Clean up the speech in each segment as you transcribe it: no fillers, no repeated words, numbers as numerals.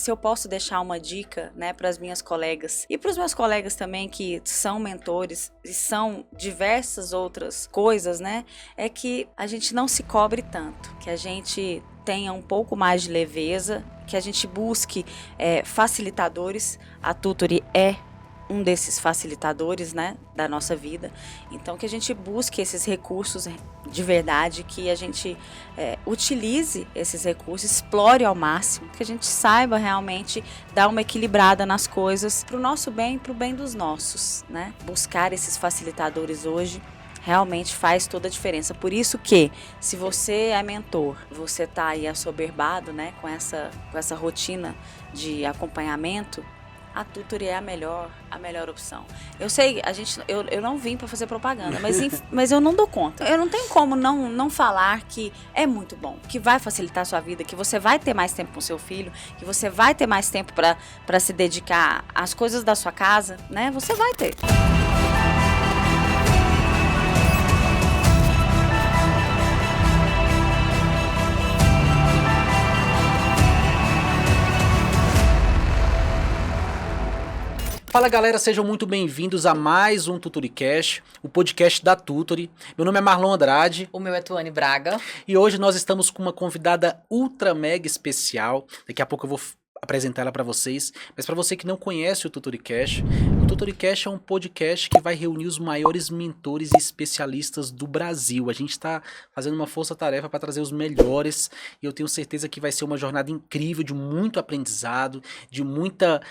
se eu posso deixar uma dica, né, para as minhas colegas e para os meus colegas também que são mentores e são diversas outras coisas, né, é que a gente não se cobre tanto, que a gente tenha um pouco mais de leveza, que a gente busque facilitadores. A Tutory é um desses facilitadores, né, da nossa vida. Então, que a gente busque esses recursos de verdade, que a gente utilize esses recursos, explore ao máximo, que a gente saiba realmente dar uma equilibrada nas coisas para o nosso bem e para o bem dos nossos, né? Buscar esses facilitadores hoje realmente faz toda a diferença. Por isso que, se você é mentor, você está aí assoberbado, né, com essa rotina de acompanhamento, a Tutory é a melhor opção. Eu sei, eu não vim para fazer propaganda, mas eu não dou conta. Eu não tenho como não falar que é muito bom, que vai facilitar a sua vida, que você vai ter mais tempo com seu filho, que você vai ter mais tempo para se dedicar às coisas da sua casa, né? Você vai ter. Fala galera, sejam muito bem-vindos a mais um TutoryCast, o podcast da Tutory. Meu nome é Marlon Andrade. O meu é Tuane Braga. E hoje nós estamos com uma convidada ultra mega especial. Daqui a pouco eu vou apresentar ela para vocês. Mas para você que não conhece o TutoryCast é um podcast que vai reunir os maiores mentores e especialistas do Brasil. A gente está fazendo uma força-tarefa para trazer os melhores e eu tenho certeza que vai ser uma jornada incrível, de muito aprendizado, de muita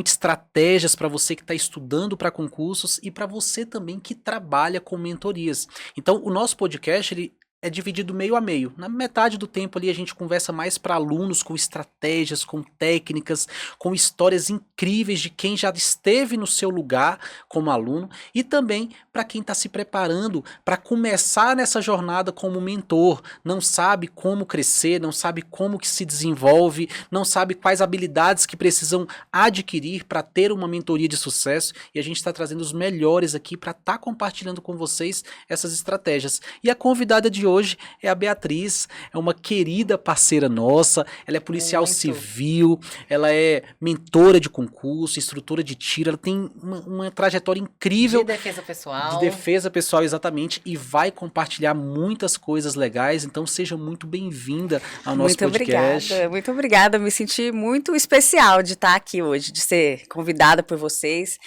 estratégias para você que está estudando para concursos e para você também que trabalha com mentorias. Então, o nosso podcast, ele é dividido meio a meio. Na metade do tempo ali a gente conversa mais para alunos com estratégias, com técnicas, com histórias incríveis de quem já esteve no seu lugar como aluno e também para quem está se preparando para começar nessa jornada como mentor, não sabe como crescer, não sabe como que se desenvolve, não sabe quais habilidades que precisam adquirir para ter uma mentoria de sucesso e a gente está trazendo os melhores aqui para estar compartilhando com vocês essas estratégias. E a convidada de hoje é a Beatriz, é uma querida parceira nossa, ela é policial civil, ela é mentora de concurso, instrutora de tiro, ela tem uma trajetória incrível. De defesa pessoal. De defesa pessoal, exatamente, e vai compartilhar muitas coisas legais, então seja muito bem-vinda ao nosso podcast. Muito obrigada, me senti muito especial de estar aqui hoje, de ser convidada por vocês,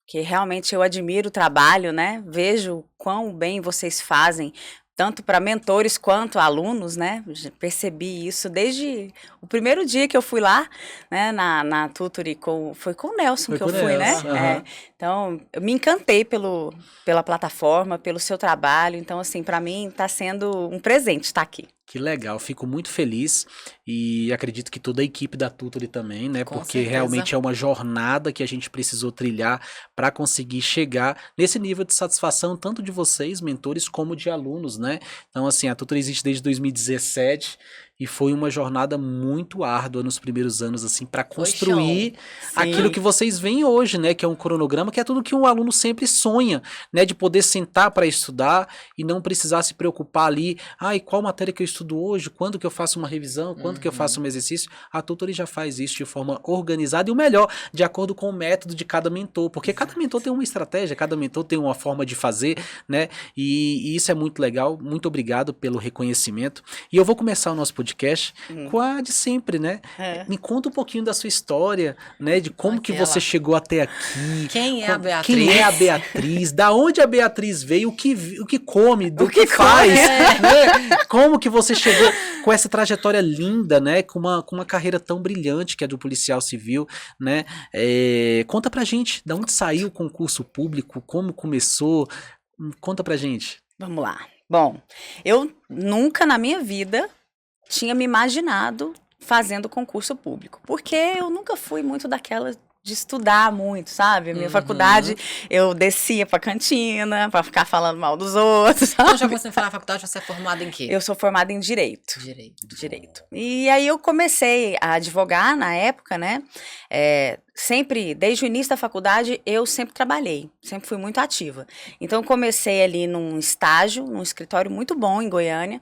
que realmente eu admiro o trabalho, né, vejo quão bem vocês fazem, tanto para mentores quanto alunos, né? Percebi isso desde o primeiro dia que eu fui lá, né? Na Tutory, foi com o Nelson que eu fui, né? Uhum. Então, eu me encantei pela plataforma, pelo seu trabalho. Então, assim, para mim está sendo um presente estar aqui. Que legal, fico muito feliz e acredito que toda a equipe da Tutory também, né? Com porque certeza. Realmente é uma jornada que a gente precisou trilhar para conseguir chegar nesse nível de satisfação, tanto de vocês, mentores, como de alunos, né? Então, assim, a Tutory existe desde 2017 e foi uma jornada muito árdua nos primeiros anos, assim, para construir aquilo que vocês veem hoje, né? Que é um cronograma, que é tudo que um aluno sempre sonha, né? De poder sentar para estudar e não precisar se preocupar ali, qual matéria que eu estudo hoje, quando que eu faço uma revisão, quando que eu faço um exercício. A Tutory já faz isso de forma organizada e o melhor, de acordo com o método de cada mentor, porque cada mentor tem uma estratégia, cada mentor tem uma forma de fazer, né? E isso é muito legal. Muito obrigado pelo reconhecimento. E eu vou começar o nosso podcast com a de sempre, né? Me conta um pouquinho da sua história, né? De como que você chegou até aqui. Quem é a Beatriz? Quem é a Beatriz? Da onde a Beatriz veio? O que come? Do que faz? Né? Como que você chegou com essa trajetória linda, né? Com uma carreira tão brilhante que é do policial civil, né? Conta pra gente, da onde saiu o concurso público? Como começou? Conta pra gente. Vamos lá. Bom, eu nunca na minha vida tinha me imaginado fazendo concurso público, porque eu nunca fui muito daquela de estudar muito, sabe? Minha faculdade, eu descia pra cantina, pra ficar falando mal dos outros, sabe? Então, já que você falar faculdade, você é formada em quê? Eu sou formada em Direito. Direito. E aí eu comecei a advogar na época, né? sempre, desde o início da faculdade, eu sempre trabalhei, sempre fui muito ativa. Então, eu comecei ali num estágio, num escritório muito bom em Goiânia,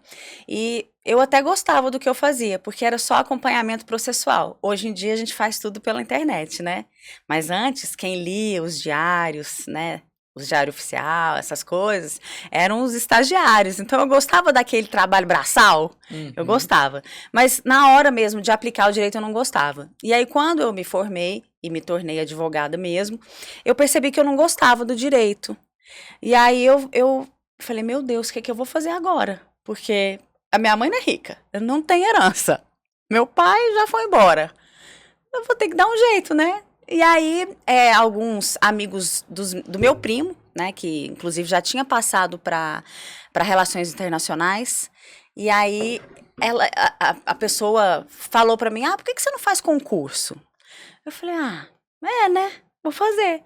e eu até gostava do que eu fazia, porque era só acompanhamento processual. Hoje em dia, a gente faz tudo pela internet, né? Mas antes, quem lia os diários, né? Os diários oficial, essas coisas, eram os estagiários. Então, eu gostava daquele trabalho braçal, eu gostava. Mas na hora mesmo de aplicar o direito, eu não gostava. E aí, quando eu me formei e me tornei advogada mesmo, eu percebi que eu não gostava do direito. E aí, eu falei, meu Deus, o que é que eu vou fazer agora? Porque a minha mãe não é rica, eu não tenho herança. Meu pai já foi embora. Eu vou ter que dar um jeito, né? E aí, alguns amigos do meu primo, né, que inclusive já tinha passado para relações internacionais, e aí a pessoa falou para mim, por que você não faz concurso? Eu falei, né, vou fazer.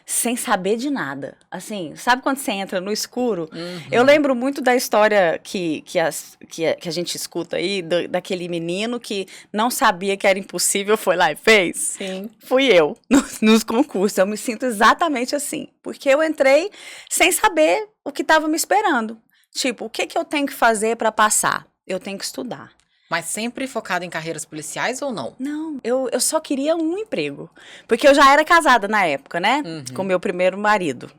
Sem saber de nada. Assim, sabe quando você entra no escuro? Eu lembro muito da história que a gente escuta aí, daquele menino que não sabia que era impossível, foi lá e fez. Sim. Fui eu, nos concursos. Eu me sinto exatamente assim. Porque eu entrei sem saber o que estava me esperando. Tipo, o que eu tenho que fazer para passar? Eu tenho que estudar. Mas sempre focado em carreiras policiais ou não? Não, eu só queria um emprego. Porque eu já era casada na época, né? Com meu primeiro marido.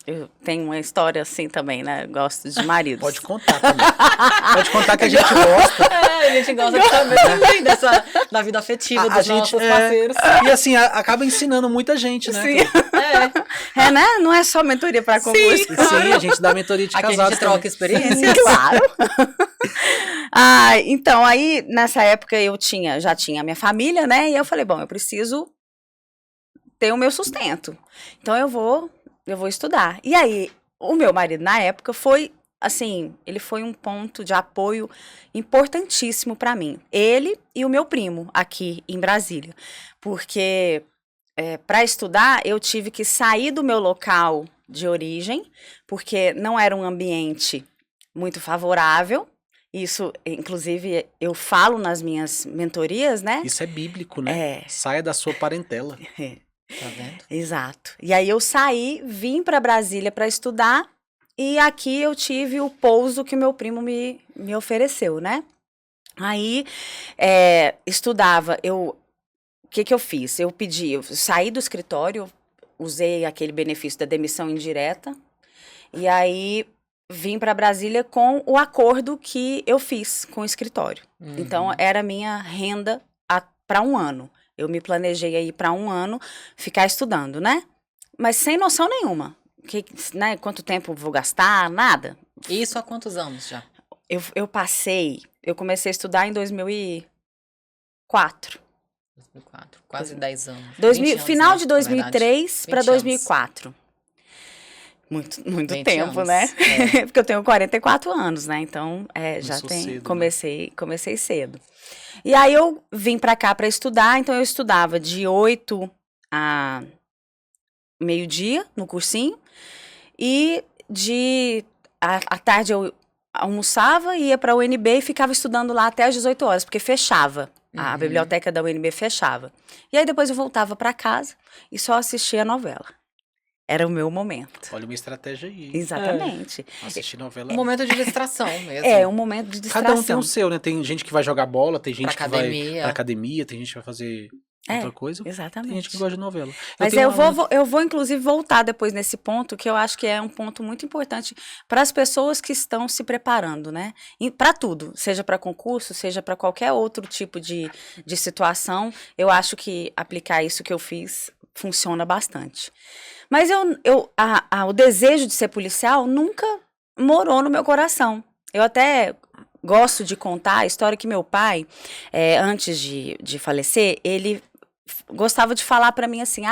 Eu tenho uma história assim também, né? Gosto de maridos. Pode contar também. Pode contar que a gente gosta. A gente gosta também da vida afetiva dos nossos parceiros. E assim, acaba ensinando muita gente, né? Sim. Né? Não é só mentoria para concurso. Sim, a gente dá mentoria de casado. Aqui a gente troca experiências. Claro. Então, aí, nessa época, eu já tinha a minha família, né? E eu falei, bom, eu preciso ter o meu sustento. Então, eu vou estudar. E aí, o meu marido, na época, foi, assim, ele foi um ponto de apoio importantíssimo para mim. Ele e o meu primo, aqui em Brasília. Porque, para estudar, eu tive que sair do meu local de origem, porque não era um ambiente muito favorável. Isso, inclusive, eu falo nas minhas mentorias, né? Isso é bíblico, né? Saia da sua parentela. Tá vendo? Exato. E aí eu saí, vim para Brasília para estudar, e aqui eu tive o pouso que o meu primo me ofereceu, né? Aí, estudava, o que eu fiz? Eu saí do escritório, usei aquele benefício da demissão indireta, e aí vim para Brasília com o acordo que eu fiz com o escritório. Então, era a minha renda para um ano. Eu me planejei aí para um ano ficar estudando, né? Mas sem noção nenhuma. Né, quanto tempo vou gastar, nada. Isso há quantos anos já? Eu comecei a estudar em 2004. 2004, quase 10 anos. Final anos, de 2003 para 2004. Muito tempo, anos, né? Porque eu tenho 44 anos, né? Então, já cedo, comecei cedo. E aí, eu vim pra cá pra estudar. Então, eu estudava de 8 a meio-dia no cursinho. E à tarde, eu almoçava, ia pra UNB e ficava estudando lá até às 18 horas, porque fechava. A biblioteca da UNB fechava. E aí, depois eu voltava pra casa e só assistia a novela. Era o meu momento. Olha uma estratégia aí. Exatamente. Assistir novela. Um momento de distração mesmo. Um momento de distração. Cada um tem o seu, né? Tem gente que vai jogar bola, tem gente que vai pra academia, tem gente que vai fazer outra coisa. Exatamente. Tem gente que gosta de novela. Mas eu vou, inclusive, voltar depois nesse ponto, que eu acho que é um ponto muito importante para as pessoas que estão se preparando, né? Para tudo, seja para concurso, seja para qualquer outro tipo de situação, eu acho que aplicar isso que eu fiz funciona bastante. Mas o desejo de ser policial nunca morou no meu coração. Eu até gosto de contar a história que meu pai, antes de falecer, ele gostava de falar para mim assim,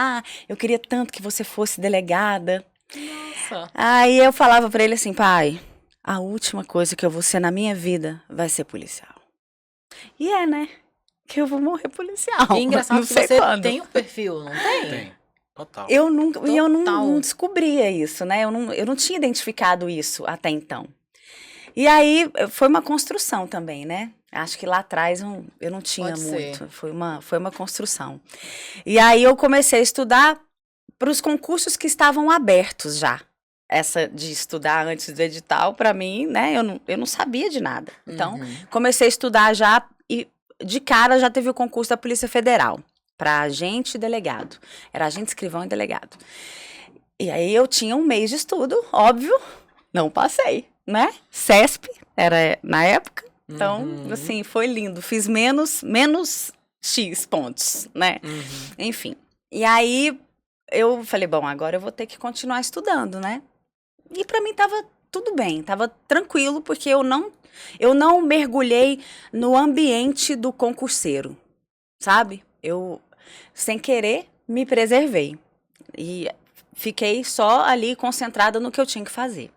eu queria tanto que você fosse delegada. Nossa. Aí eu falava para ele assim, pai, a última coisa que eu vou ser na minha vida vai ser policial. E né? Que eu vou morrer policial. E é engraçado que você tem o perfil, não tem? Tem. Total. Eu não descobria isso, né? Eu não tinha identificado isso até então. E aí, foi uma construção também, né? Acho que lá atrás eu não tinha Pode muito. ser. Foi uma construção. E aí eu comecei a estudar para os concursos que estavam abertos já. Essa de estudar antes do edital, para mim, né? Eu não sabia de nada. Então, comecei a estudar já e de cara já teve o concurso da Polícia Federal para agente e delegado. Era agente, escrivão e delegado. E aí eu tinha um mês de estudo, óbvio, não passei, né? CESP era na época. Então, assim, foi lindo. Fiz menos X pontos, né? Enfim. E aí eu falei, bom, agora eu vou ter que continuar estudando, né? E pra mim tava tudo bem, tava tranquilo, porque eu não mergulhei no ambiente do concurseiro, sabe? Eu, sem querer, me preservei. E fiquei só ali concentrada no que eu tinha que fazer.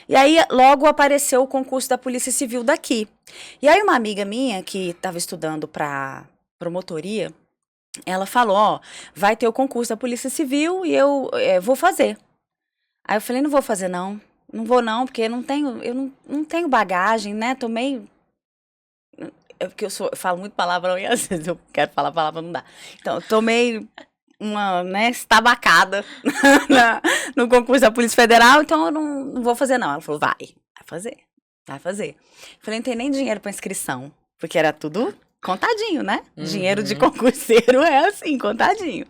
E aí, logo apareceu o concurso da Polícia Civil daqui. E aí, uma amiga minha, que estava estudando para promotoria, ela falou, ó, vai ter o concurso da Polícia Civil e eu vou fazer. Aí eu falei, não vou fazer não. Não vou não, porque eu não tenho bagagem, né? Tô meio... Porque eu falo muito palavrão e às vezes eu quero falar palavrão, não dá. Então, eu tô meio... né, estabacada no concurso da Polícia Federal, então eu não vou fazer não. Ela falou, vai fazer. Eu falei, não tem nem dinheiro para inscrição, porque era tudo contadinho, né? Dinheiro de concurseiro é assim, contadinho.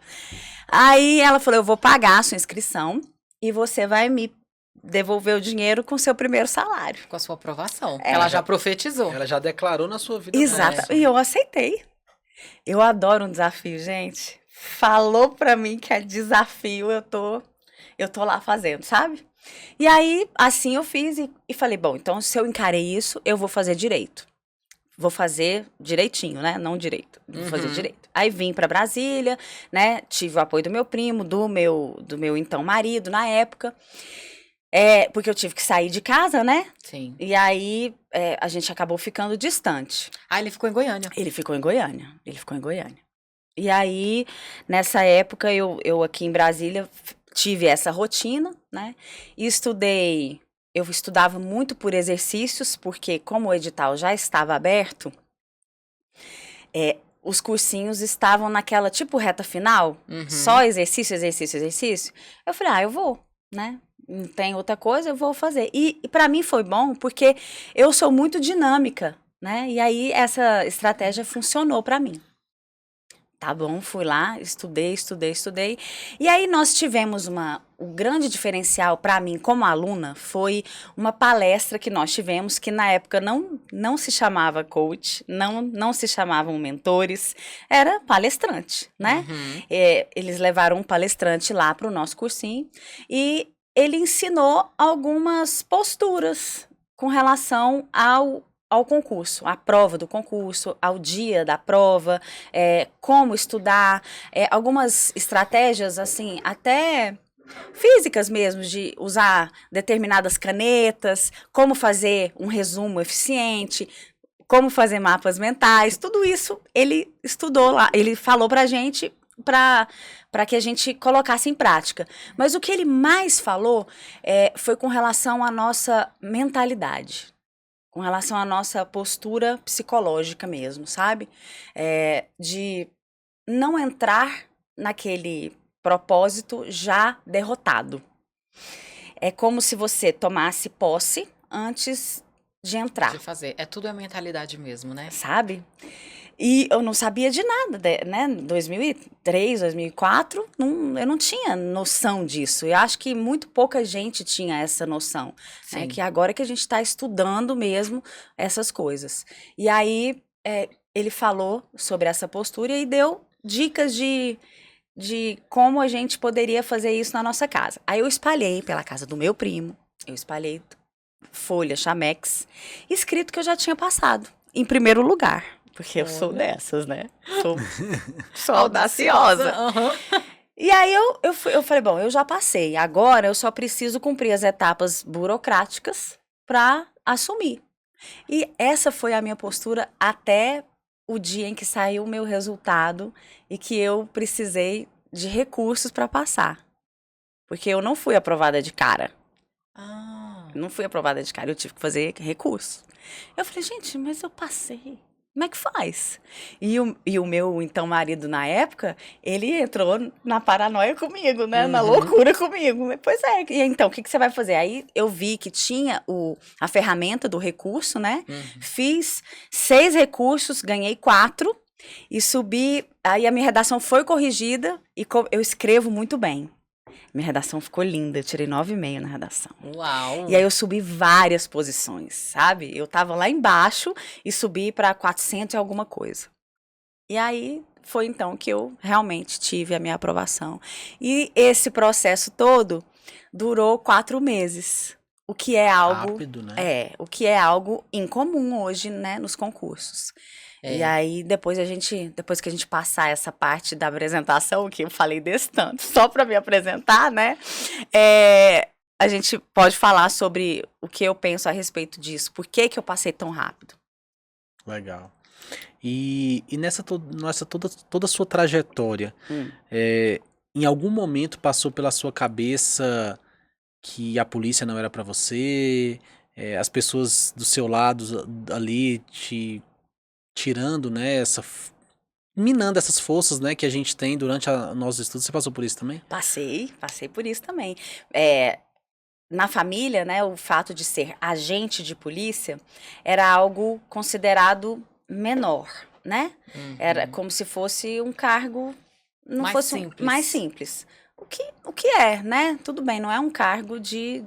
Aí ela falou, eu vou pagar a sua inscrição e você vai me devolver o dinheiro com o seu primeiro salário. Com a sua aprovação. Ela já profetizou. Ela já declarou na sua vida. Exato. E eu aceitei. Eu adoro um desafio, gente. Falou pra mim que é desafio, eu tô lá fazendo, sabe? E aí, assim eu fiz e falei, bom, então se eu encarei isso, eu vou fazer direito. Vou fazer direitinho, né? Não direito. Vou fazer direito. Aí vim pra Brasília, né? Tive o apoio do meu primo, do meu então marido na época. Porque eu tive que sair de casa, né? Sim. E aí a gente acabou ficando distante. Ah, ele ficou em Goiânia. Ele ficou em Goiânia. E aí, nessa época, eu aqui em Brasília tive essa rotina, né? E eu estudava muito por exercícios, porque como o edital já estava aberto, os cursinhos estavam naquela tipo reta final, só exercício. Eu falei, eu vou, né? Não tem outra coisa, eu vou fazer. E para mim foi bom, porque eu sou muito dinâmica, né? E aí essa estratégia funcionou para mim. Tá bom, fui lá, estudei. E aí nós tivemos o grande diferencial para mim como aluna foi uma palestra que nós tivemos, que na época não se chamava coach, não se chamavam mentores, era palestrante, né? Eles levaram um palestrante lá para o nosso cursinho e ele ensinou algumas posturas com relação ao concurso, à prova do concurso, ao dia da prova, como estudar, algumas estratégias, assim, até físicas mesmo, de usar determinadas canetas, como fazer um resumo eficiente, como fazer mapas mentais, tudo isso ele estudou lá, ele falou pra gente para que a gente colocasse em prática. Mas o que ele mais falou foi com relação à nossa mentalidade, com relação à nossa postura psicológica mesmo, sabe? De não entrar naquele propósito já derrotado. É como se você tomasse posse antes de entrar. De fazer. Tudo é mentalidade mesmo, né? Sabe? E eu não sabia de nada, né? 2003, 2004, eu não tinha noção disso. Eu acho que muito pouca gente tinha essa noção. Né? Que agora que a gente está estudando mesmo essas coisas. E aí, ele falou sobre essa postura e deu dicas de como a gente poderia fazer isso na nossa casa. Aí eu espalhei pela casa do meu primo, eu espalhei folha, chamex, escrito que eu já tinha passado, em primeiro lugar. Porque eu sou dessas, né? Sou audaciosa. E aí eu falei, bom, eu já passei. Agora eu só preciso cumprir as etapas burocráticas para assumir. E essa foi a minha postura até o dia em que saiu o meu resultado e que eu precisei de recursos para passar. Porque eu não fui aprovada de cara. Não fui aprovada de cara, eu tive que fazer recurso. Eu falei, gente, mas eu passei. Como é que faz? E o meu, então, marido na época, ele entrou na paranoia comigo, né? Na loucura comigo. Pois é, e então, o que você vai fazer? Aí eu vi que tinha a ferramenta do recurso, né? Fiz 6 recursos, ganhei 4 e subi. Aí a minha redação foi corrigida e eu escrevo muito bem. Minha redação ficou linda, eu tirei 9,5 na redação. Uau! E aí eu subi várias posições, sabe? Eu tava lá embaixo e subi para 400 e alguma coisa. E aí foi então que eu realmente tive a minha aprovação. E esse processo todo durou 4 meses. O que é algo... Rápido, né? o que é algo incomum hoje, né, nos concursos. E aí, depois que a gente passar essa parte da apresentação, que eu falei desse tanto, só para me apresentar, né? A gente pode falar sobre o que eu penso a respeito disso. Por que eu passei tão rápido? Legal. E nessa toda a sua trajetória, em algum momento passou pela sua cabeça que a polícia não era para você, as pessoas do seu lado ali te tirando, né, minando essas forças, né, que a gente tem durante nossos estudos. Você passou por isso também? Passei por isso também. Na família, né, o fato de ser agente de polícia era algo considerado menor, né? Era como se fosse um cargo mais simples. O que é, né? Tudo bem, não é um cargo de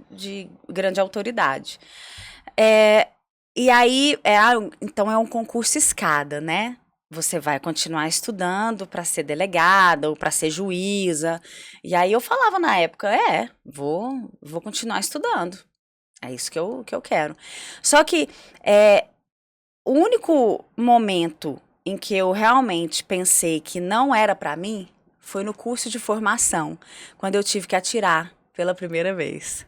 grande autoridade. E aí, então é um concurso escada, né? Você vai continuar estudando para ser delegada ou para ser juíza. E aí eu falava na época, vou continuar estudando. É isso que eu quero. Só que o único momento em que eu realmente pensei que não era para mim foi no curso de formação, quando eu tive que atirar pela primeira vez.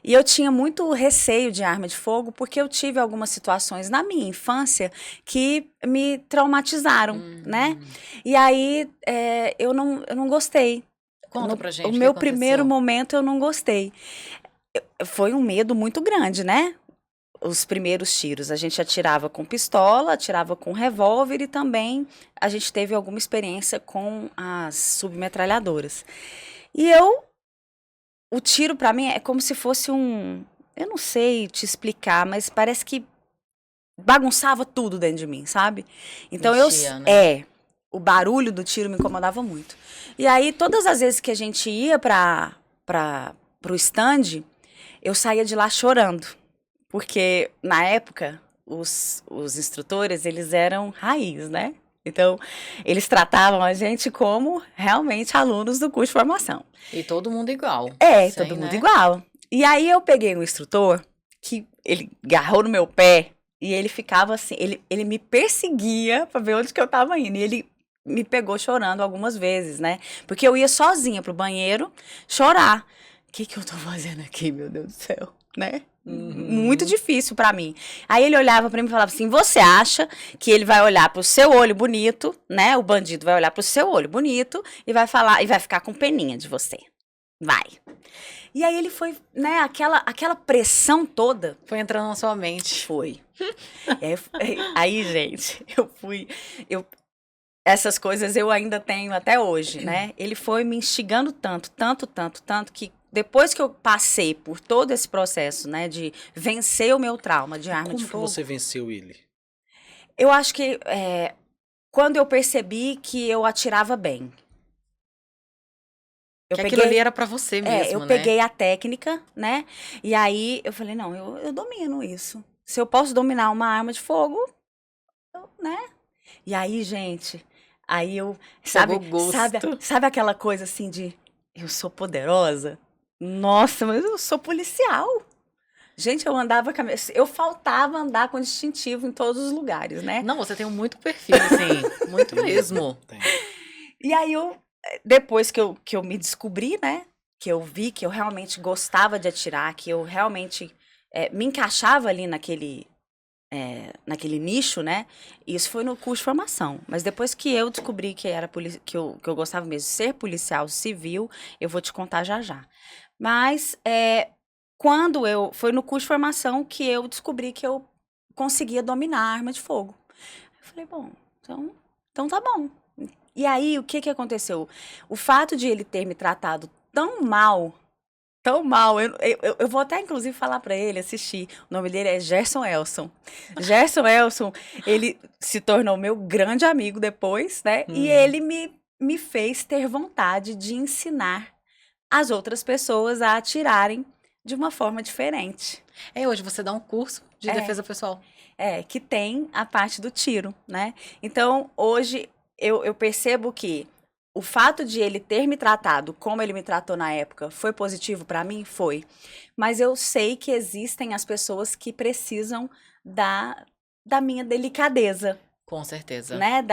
E eu tinha muito receio de arma de fogo, porque eu tive algumas situações na minha infância que me traumatizaram, né? E aí eu não gostei. Conta pra gente o meu primeiro momento eu não gostei. Foi um medo muito grande, né? Os primeiros tiros. A gente atirava com pistola, atirava com revólver e também a gente teve alguma experiência com as submetralhadoras. E o tiro pra mim é como se fosse eu não sei te explicar, mas parece que bagunçava tudo dentro de mim, sabe? Então Mexia, né? o barulho do tiro me incomodava muito. E aí todas as vezes que a gente ia pro stand, eu saía de lá chorando, porque na época os instrutores, eles eram raiz, né? Então, eles tratavam a gente como realmente alunos do curso de formação. E todo mundo igual. Todo mundo igual. E aí eu peguei um instrutor que ele agarrou no meu pé e ele ficava assim, ele me perseguia pra ver onde que eu tava indo. E ele me pegou chorando algumas vezes, né? Porque eu ia sozinha pro banheiro chorar. O que eu tô fazendo aqui, meu Deus do céu, né? Muito difícil pra mim. Aí ele olhava pra mim e falava assim: você acha que ele vai olhar pro seu olho bonito, né? O bandido vai olhar pro seu olho bonito e vai falar, e vai ficar com peninha de você. Vai. E aí ele foi, né? Aquela pressão toda. Foi entrando na sua mente. Foi. Aí, gente, essas coisas eu ainda tenho até hoje, né? Ele foi me instigando tanto, que depois que eu passei por todo esse processo, né, de vencer o meu trauma de arma de fogo... Como você venceu ele? Eu acho que quando eu percebi que eu atirava bem. Aquilo ali era pra você mesmo, eu peguei a técnica, né, e aí eu falei, não, eu domino isso. Se eu posso dominar uma arma de fogo, né? E aí, gente, aí eu... Sabe aquela coisa assim de... Eu sou poderosa? Nossa, mas eu sou policial. Gente, eu faltava andar com distintivo em todos os lugares, né? Não, você tem muito perfil, assim, muito mesmo. E aí depois que eu me descobri, né? Que eu vi que eu realmente gostava de atirar, que eu realmente me encaixava ali naquele nicho, né? Isso foi no curso de formação. Mas depois que eu descobri que que eu gostava mesmo de ser policial civil, eu vou te contar já já. Mas foi no curso de formação que eu descobri que eu conseguia dominar a arma de fogo. Eu falei, bom, então tá bom. E aí, o que aconteceu? O fato de ele ter me tratado tão mal, eu vou até, inclusive, falar pra ele, assistir. O nome dele é Gerson Elson. Gerson Elson, ele se tornou meu grande amigo depois, né? E ele me fez ter vontade de ensinar as outras pessoas a atirarem de uma forma diferente. Hoje você dá um curso de defesa pessoal. Que tem a parte do tiro, né? Então, hoje, eu percebo que o fato de ele ter me tratado como ele me tratou na época foi positivo pra mim? Foi. Mas eu sei que existem as pessoas que precisam da minha delicadeza. Com certeza. Né?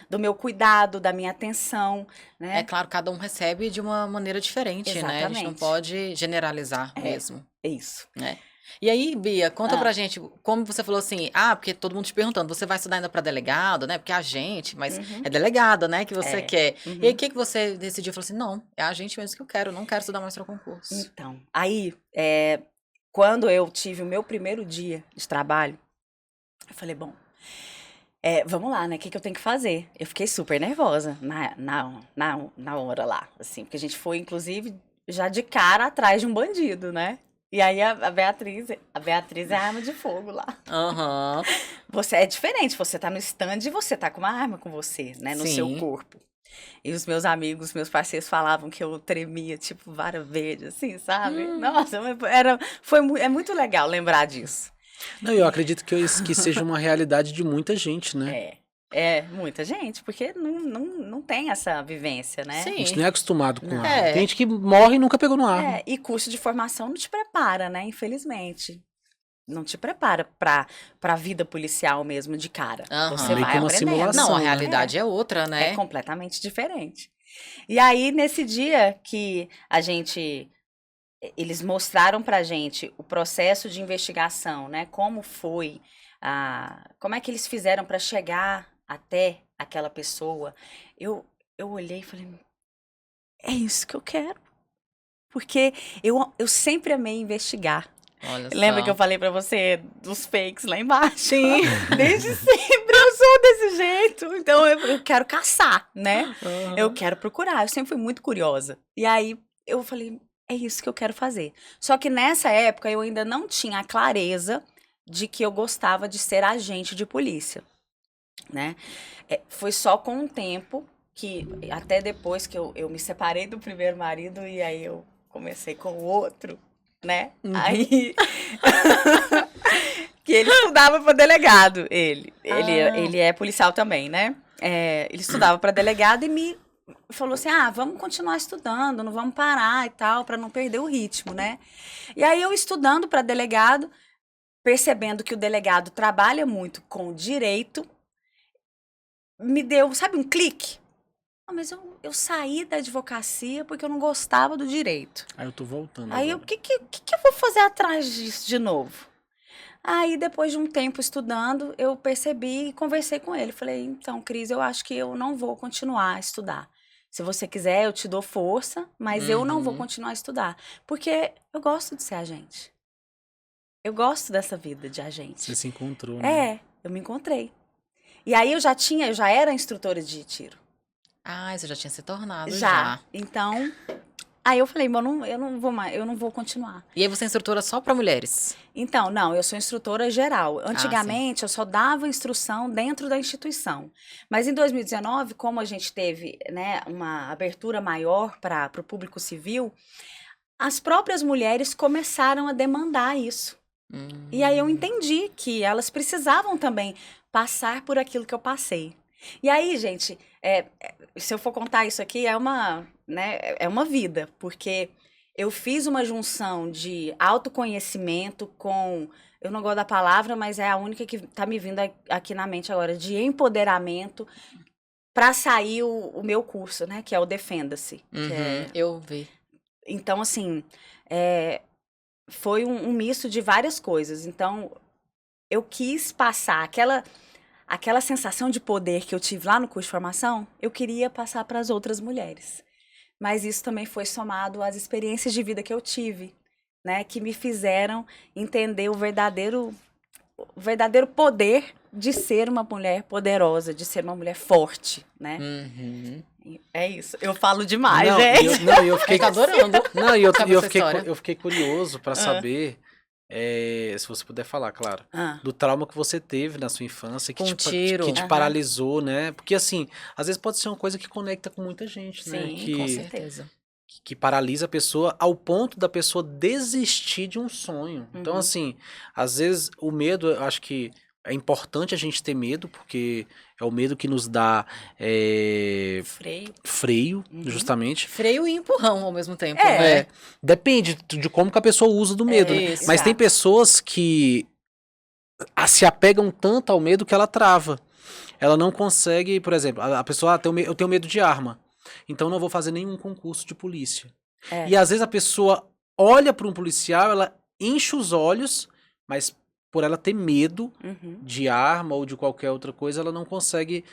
Do meu cuidado, da minha atenção, né? É claro, cada um recebe de uma maneira diferente, né? A gente não pode generalizar mesmo. É isso. Né? E aí, Bia, conta pra gente, como você falou assim, porque todo mundo te perguntando, você vai estudar ainda pra delegado, né? Porque é a gente, mas é delegada, né? Que você quer. E aí, o que você decidiu? Falou assim, não, é a gente mesmo que eu quero, não quero estudar mais pra concurso. Então, aí, quando eu tive o meu primeiro dia de trabalho, eu falei, bom, vamos lá, né? O que eu tenho que fazer? Eu fiquei super nervosa na hora lá, assim, porque a gente foi, inclusive, já de cara atrás de um bandido, né? E aí a Beatriz é a arma de fogo lá. Você é diferente, você tá no stand e você tá com uma arma com você, né? No seu corpo. E os meus amigos, meus parceiros falavam que eu tremia, tipo, vara verde, assim, sabe? Nossa, é muito legal lembrar disso. Não, eu acredito que seja uma realidade de muita gente, né? Muita gente, porque não tem essa vivência, né? Sim. A gente não é acostumado com arma. Tem gente que morre e nunca pegou no arma. E curso de formação não te prepara, né? Infelizmente. Não te prepara pra vida policial mesmo de cara. Você vai aprender. Simulação, não, a realidade é outra, né? É completamente diferente. E aí, nesse dia que eles mostraram pra gente o processo de investigação, né? Como foi, como é que eles fizeram pra chegar até aquela pessoa. Eu olhei e falei, é isso que eu quero. Porque eu sempre amei investigar. Olha Lembra só. que eu falei pra você dos fakes lá embaixo? Sim. Desde sempre eu sou desse jeito. Então eu quero caçar, né? Eu quero procurar. Eu sempre fui muito curiosa. E aí eu falei, é isso que eu quero fazer. Só que nessa época eu ainda não tinha a clareza de que eu gostava de ser agente de polícia, né? Foi só com o tempo que, até depois que eu me separei do primeiro marido e aí eu comecei com o outro, né? Aí que ele estudava para delegado, ele é policial também, né? Ele estudava para delegado e me falou assim, vamos continuar estudando, não vamos parar e tal, para não perder o ritmo, né? E aí eu estudando para delegado, percebendo que o delegado trabalha muito com direito, me deu, sabe, um clique? Mas eu saí da advocacia porque eu não gostava do direito. Aí eu tô voltando. Aí o que eu vou fazer atrás disso de novo? Aí, depois de um tempo estudando, eu percebi e conversei com ele. Falei, então, Cris, eu acho que eu não vou continuar a estudar. Se você quiser, eu te dou força, mas eu não vou continuar a estudar. Porque eu gosto de ser agente. Eu gosto dessa vida de agente. Você se encontrou, né? Eu me encontrei. E aí eu já era instrutora de tiro. Você já tinha se tornado já. Então, aí eu falei, eu não vou continuar. E aí você é instrutora só para mulheres? Então, não, eu sou instrutora geral. Antigamente, eu só dava instrução dentro da instituição. Mas em 2019, como a gente teve, né, uma abertura maior para o público civil, as próprias mulheres começaram a demandar isso. E aí eu entendi que elas precisavam também passar por aquilo que eu passei. E aí, gente, se eu for contar isso aqui, é uma vida, porque eu fiz uma junção de autoconhecimento com, eu não gosto da palavra, mas é a única que tá me vindo aqui na mente agora, de empoderamento para sair o meu curso, né, que é o Defenda-se. Eu vi. Então, assim, foi um misto de várias coisas. Então, eu quis passar aquela sensação de poder que eu tive lá no curso de formação, eu queria passar para as outras mulheres. Mas isso também foi somado às experiências de vida que eu tive. né, que me fizeram entender o verdadeiro poder de ser uma mulher poderosa, de ser uma mulher forte, né? Uhum. É isso. Eu falo demais, Não, gente. eu fiquei Tá adorando. Não, e eu, Sabe e eu essa fiquei, história? eu fiquei curioso pra saber, se você puder falar, claro, Ah, do trauma que você teve na sua infância, que Com te, tiro. que te Aham. paralisou, né? Porque assim, às vezes pode ser uma coisa que conecta com muita gente, né? Sim, Que, com Com certeza. certeza. que paralisa a pessoa ao ponto da pessoa desistir de um sonho. Então, Uhum. assim, às vezes o medo, eu acho que é importante a gente ter medo, porque é o medo que nos dá freio. freio, Uhum. justamente. Freio e empurrão ao mesmo tempo, É. né? É, depende de como que a pessoa usa do medo, né? isso. Mas tem Exato. pessoas que se apegam tanto ao medo que ela trava. Ela não consegue, por exemplo, a pessoa, eu tenho medo de arma, então não vou fazer nenhum concurso de polícia. É. E às vezes a pessoa olha para um policial, ela enche os olhos, mas por ela ter medo Uhum. de arma ou de qualquer outra coisa, ela não consegue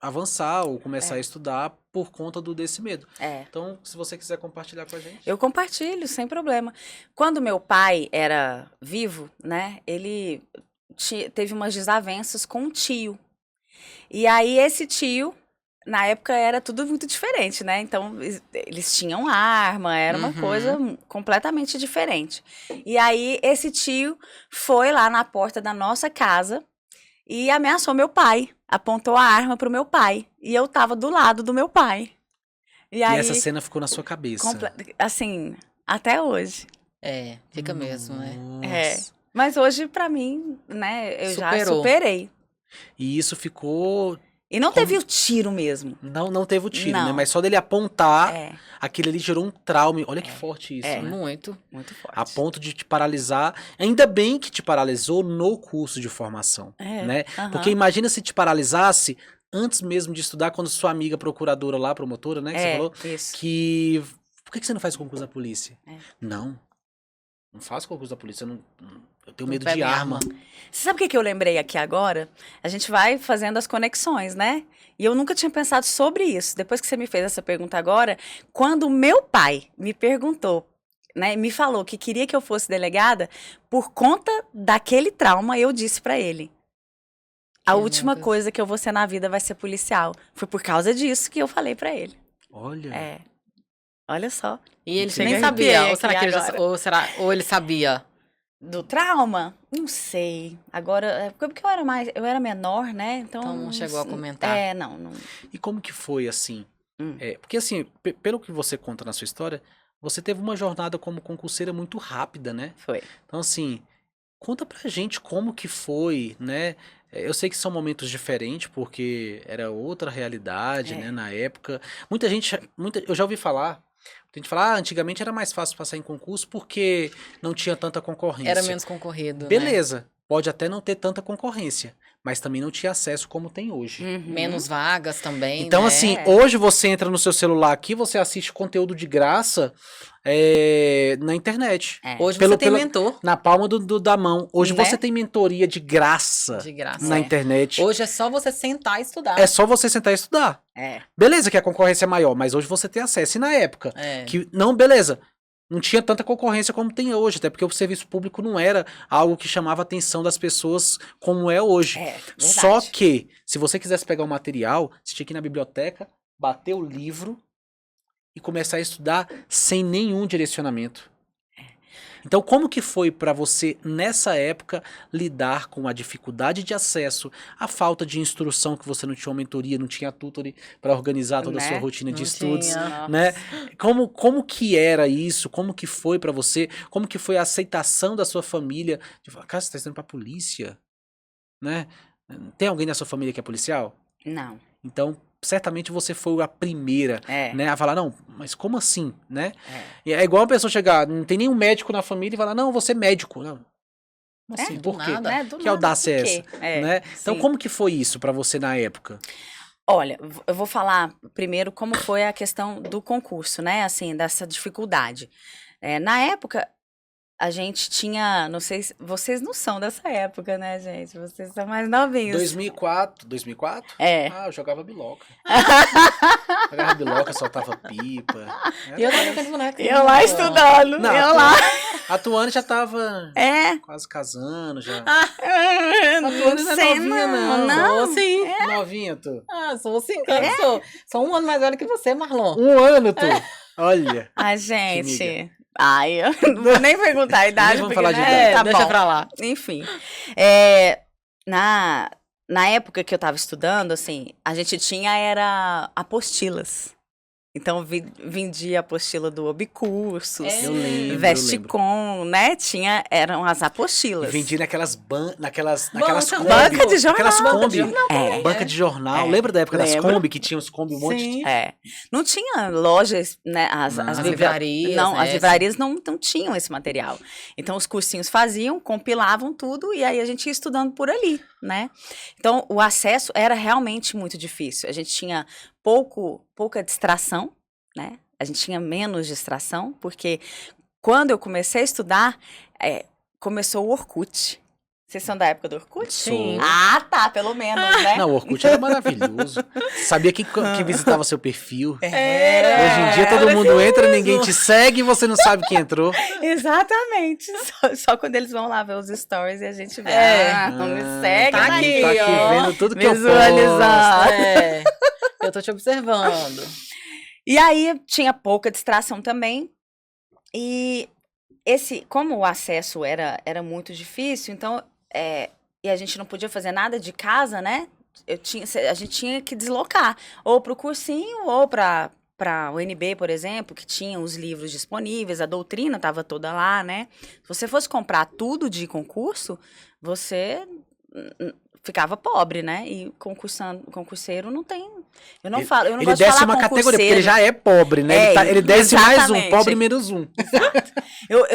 avançar ou começar a estudar por conta desse medo. É. Então, se você quiser compartilhar com a gente. Eu compartilho, sem problema. Quando meu pai era vivo, né, ele teve umas desavenças com um tio. E aí esse tio, na época era tudo muito diferente, né? Então eles tinham arma, era uma Uhum. coisa completamente diferente. E aí esse tio foi lá na porta da nossa casa e ameaçou meu pai, apontou a arma pro meu pai. E eu tava do lado do meu pai. E E aí, essa cena ficou na sua cabeça. assim, até hoje. É, fica mesmo, né? É. Nossa. Mas hoje, pra mim, né, eu já Superou. superei. E isso ficou. E não Como- teve o tiro mesmo. Não teve o tiro, né? Não. Mas só dele apontar, É, aquilo ali gerou um trauma. Olha que forte isso, É. né? Muito. muito forte. A ponto de te paralisar. Ainda bem que te paralisou no curso de formação, É, né? aham. Porque imagina se te paralisasse antes mesmo de estudar, quando sua amiga procuradora lá, promotora, né, que você falou, isso. que... Por que você não faz o concurso da polícia? É. Não faço concurso da polícia, eu tenho Não medo pego de em arma. Você sabe o que eu lembrei aqui agora? A gente vai fazendo as conexões, né? E eu nunca tinha pensado sobre isso. Depois que você me fez essa pergunta agora, quando meu pai me perguntou, né, me falou que queria que eu fosse delegada, por conta daquele trauma, eu disse pra ele: a Que última loucas. coisa que eu vou ser na vida vai ser policial. Foi por causa disso que eu falei pra ele. Olha. É. Olha só. E ele Chega nem arrepiei sabia. Ou será aqui que ele já, agora. ou ele sabia? Do trauma? Não sei. Agora, porque eu era menor, né? Então Não chegou a comentar. Não. E como que foi, assim? Hum. Porque, assim, pelo que você conta na sua história, você teve uma jornada como concurseira muito rápida, né? Foi. Então, assim, conta pra gente como que foi, né? Eu sei que são momentos diferentes, porque era outra realidade, É. né, na época. Eu já ouvi falar, a gente fala, antigamente era mais fácil passar em concurso porque não tinha tanta concorrência. Era menos concorrido, né? Beleza, pode até não ter tanta concorrência, mas também não tinha acesso como tem hoje. Uhum. Menos vagas também, Então, né? assim, hoje você entra no seu celular aqui, você assiste conteúdo de graça na internet. É. Hoje pelo- você tem pelo- mentor Na palma da mão. Hoje Né? você tem mentoria de graça de graça. na É. internet. Hoje é só você sentar e estudar. É só você sentar e estudar. É. Beleza que a concorrência é maior, mas hoje você tem acesso. E na época, É. que não, beleza, não tinha tanta concorrência como tem hoje, até porque o serviço público não era algo que chamava a atenção das pessoas como é hoje. É, Só verdade. que, se você quisesse pegar o material, você tinha que ir na biblioteca, bater o livro e começar a estudar sem nenhum direcionamento. Então, como que foi pra você, nessa época, lidar com a dificuldade de acesso, a falta de instrução, que você não tinha uma mentoria, não tinha tutor para organizar toda a Né? sua rotina de Não estudos, tinha. né? Como que era isso? Como que foi pra você? Como que foi a aceitação da sua família? De falar, cara, você tá estudando pra polícia? Né? Tem alguém na sua família que é policial? Não. Então, certamente você foi a primeira, É. né, a falar, não, mas como assim, né? É. E é igual a pessoa chegar, não tem nenhum médico na família e falar, não, você é médico. Não. Como assim? do Por quê? nada. Né? Do Que nada, audácia é por essa? quê? É, Né? Então, sim. como que foi isso pra você na época? Olha, eu vou falar primeiro como foi a questão do concurso, né? Assim, dessa dificuldade. Na época, a gente tinha, não sei se vocês não são dessa época, né, gente? Vocês são mais novinhos. 2004? 2004? É. Ah, eu jogava biloca. Pegava biloca, soltava pipa. E eu tava com boneco. Eu lá estudando, Não, eu lá. A Tuane já tava quase casando, já. Não Tuane não é sei novinha, não. não. Sou sim. Novinha, tu. Sou sim, claro que sou. Sou 1 ano mais velho que você, Marlon. 1 ano, tu. Olha. Ai, gente. Ai, eu não vou nem perguntar a idade, vamos porque falar de né, idade. tá Deixa bom. pra lá. Enfim. Na época que eu tava estudando, assim, a gente tinha era apostilas. Então, vendia a apostila do Obcursos, É. Eu lembro. Vesticom, né? Eram as E apostilas. vendia naquelas naquelas Banca, Kombi. banca de jornal. Aquelas Banca Kombi. de jornal também, Banca de jornal. É. Lembra da época das Lembro. Kombi, que tinha os Kombi um monte? Sim. Não tinha lojas, né? As As livrarias, Não, né, as livrarias não tinham esse material. Então, os cursinhos faziam, compilavam tudo e aí a gente ia estudando por ali, né? Então, o acesso era realmente muito difícil. A gente tinha pouca distração, né? A gente tinha menos distração, porque quando eu comecei a estudar, começou o Orkut. Vocês são da época do Orkut? Sim. Ah, tá, pelo menos, né? Não, o Orkut era maravilhoso. Sabia quem visitava seu perfil. Era. Hoje em dia todo mundo maravilhoso. entra, ninguém te segue e você não sabe quem entrou. Exatamente. Só quando eles vão lá ver os stories e a gente vê. Não me Ah, segue, tá né? aqui, tá aqui ó. vendo tudo que eu Visualizando. Eu tô te observando. E aí tinha pouca distração também. E como o acesso era muito difícil, então, e a gente não podia fazer nada de casa, né? A gente tinha que deslocar, ou para o cursinho, ou para o UNB, por exemplo, que tinha os livros disponíveis, a doutrina estava toda lá, né? Se você fosse comprar tudo de concurso, você ficava pobre, né? E concurseiro não tem. Eu não gosto de falar Ele desce uma categoria, porque ele já é pobre, né? Ele desce mais um, exatamente. pobre menos um. Eu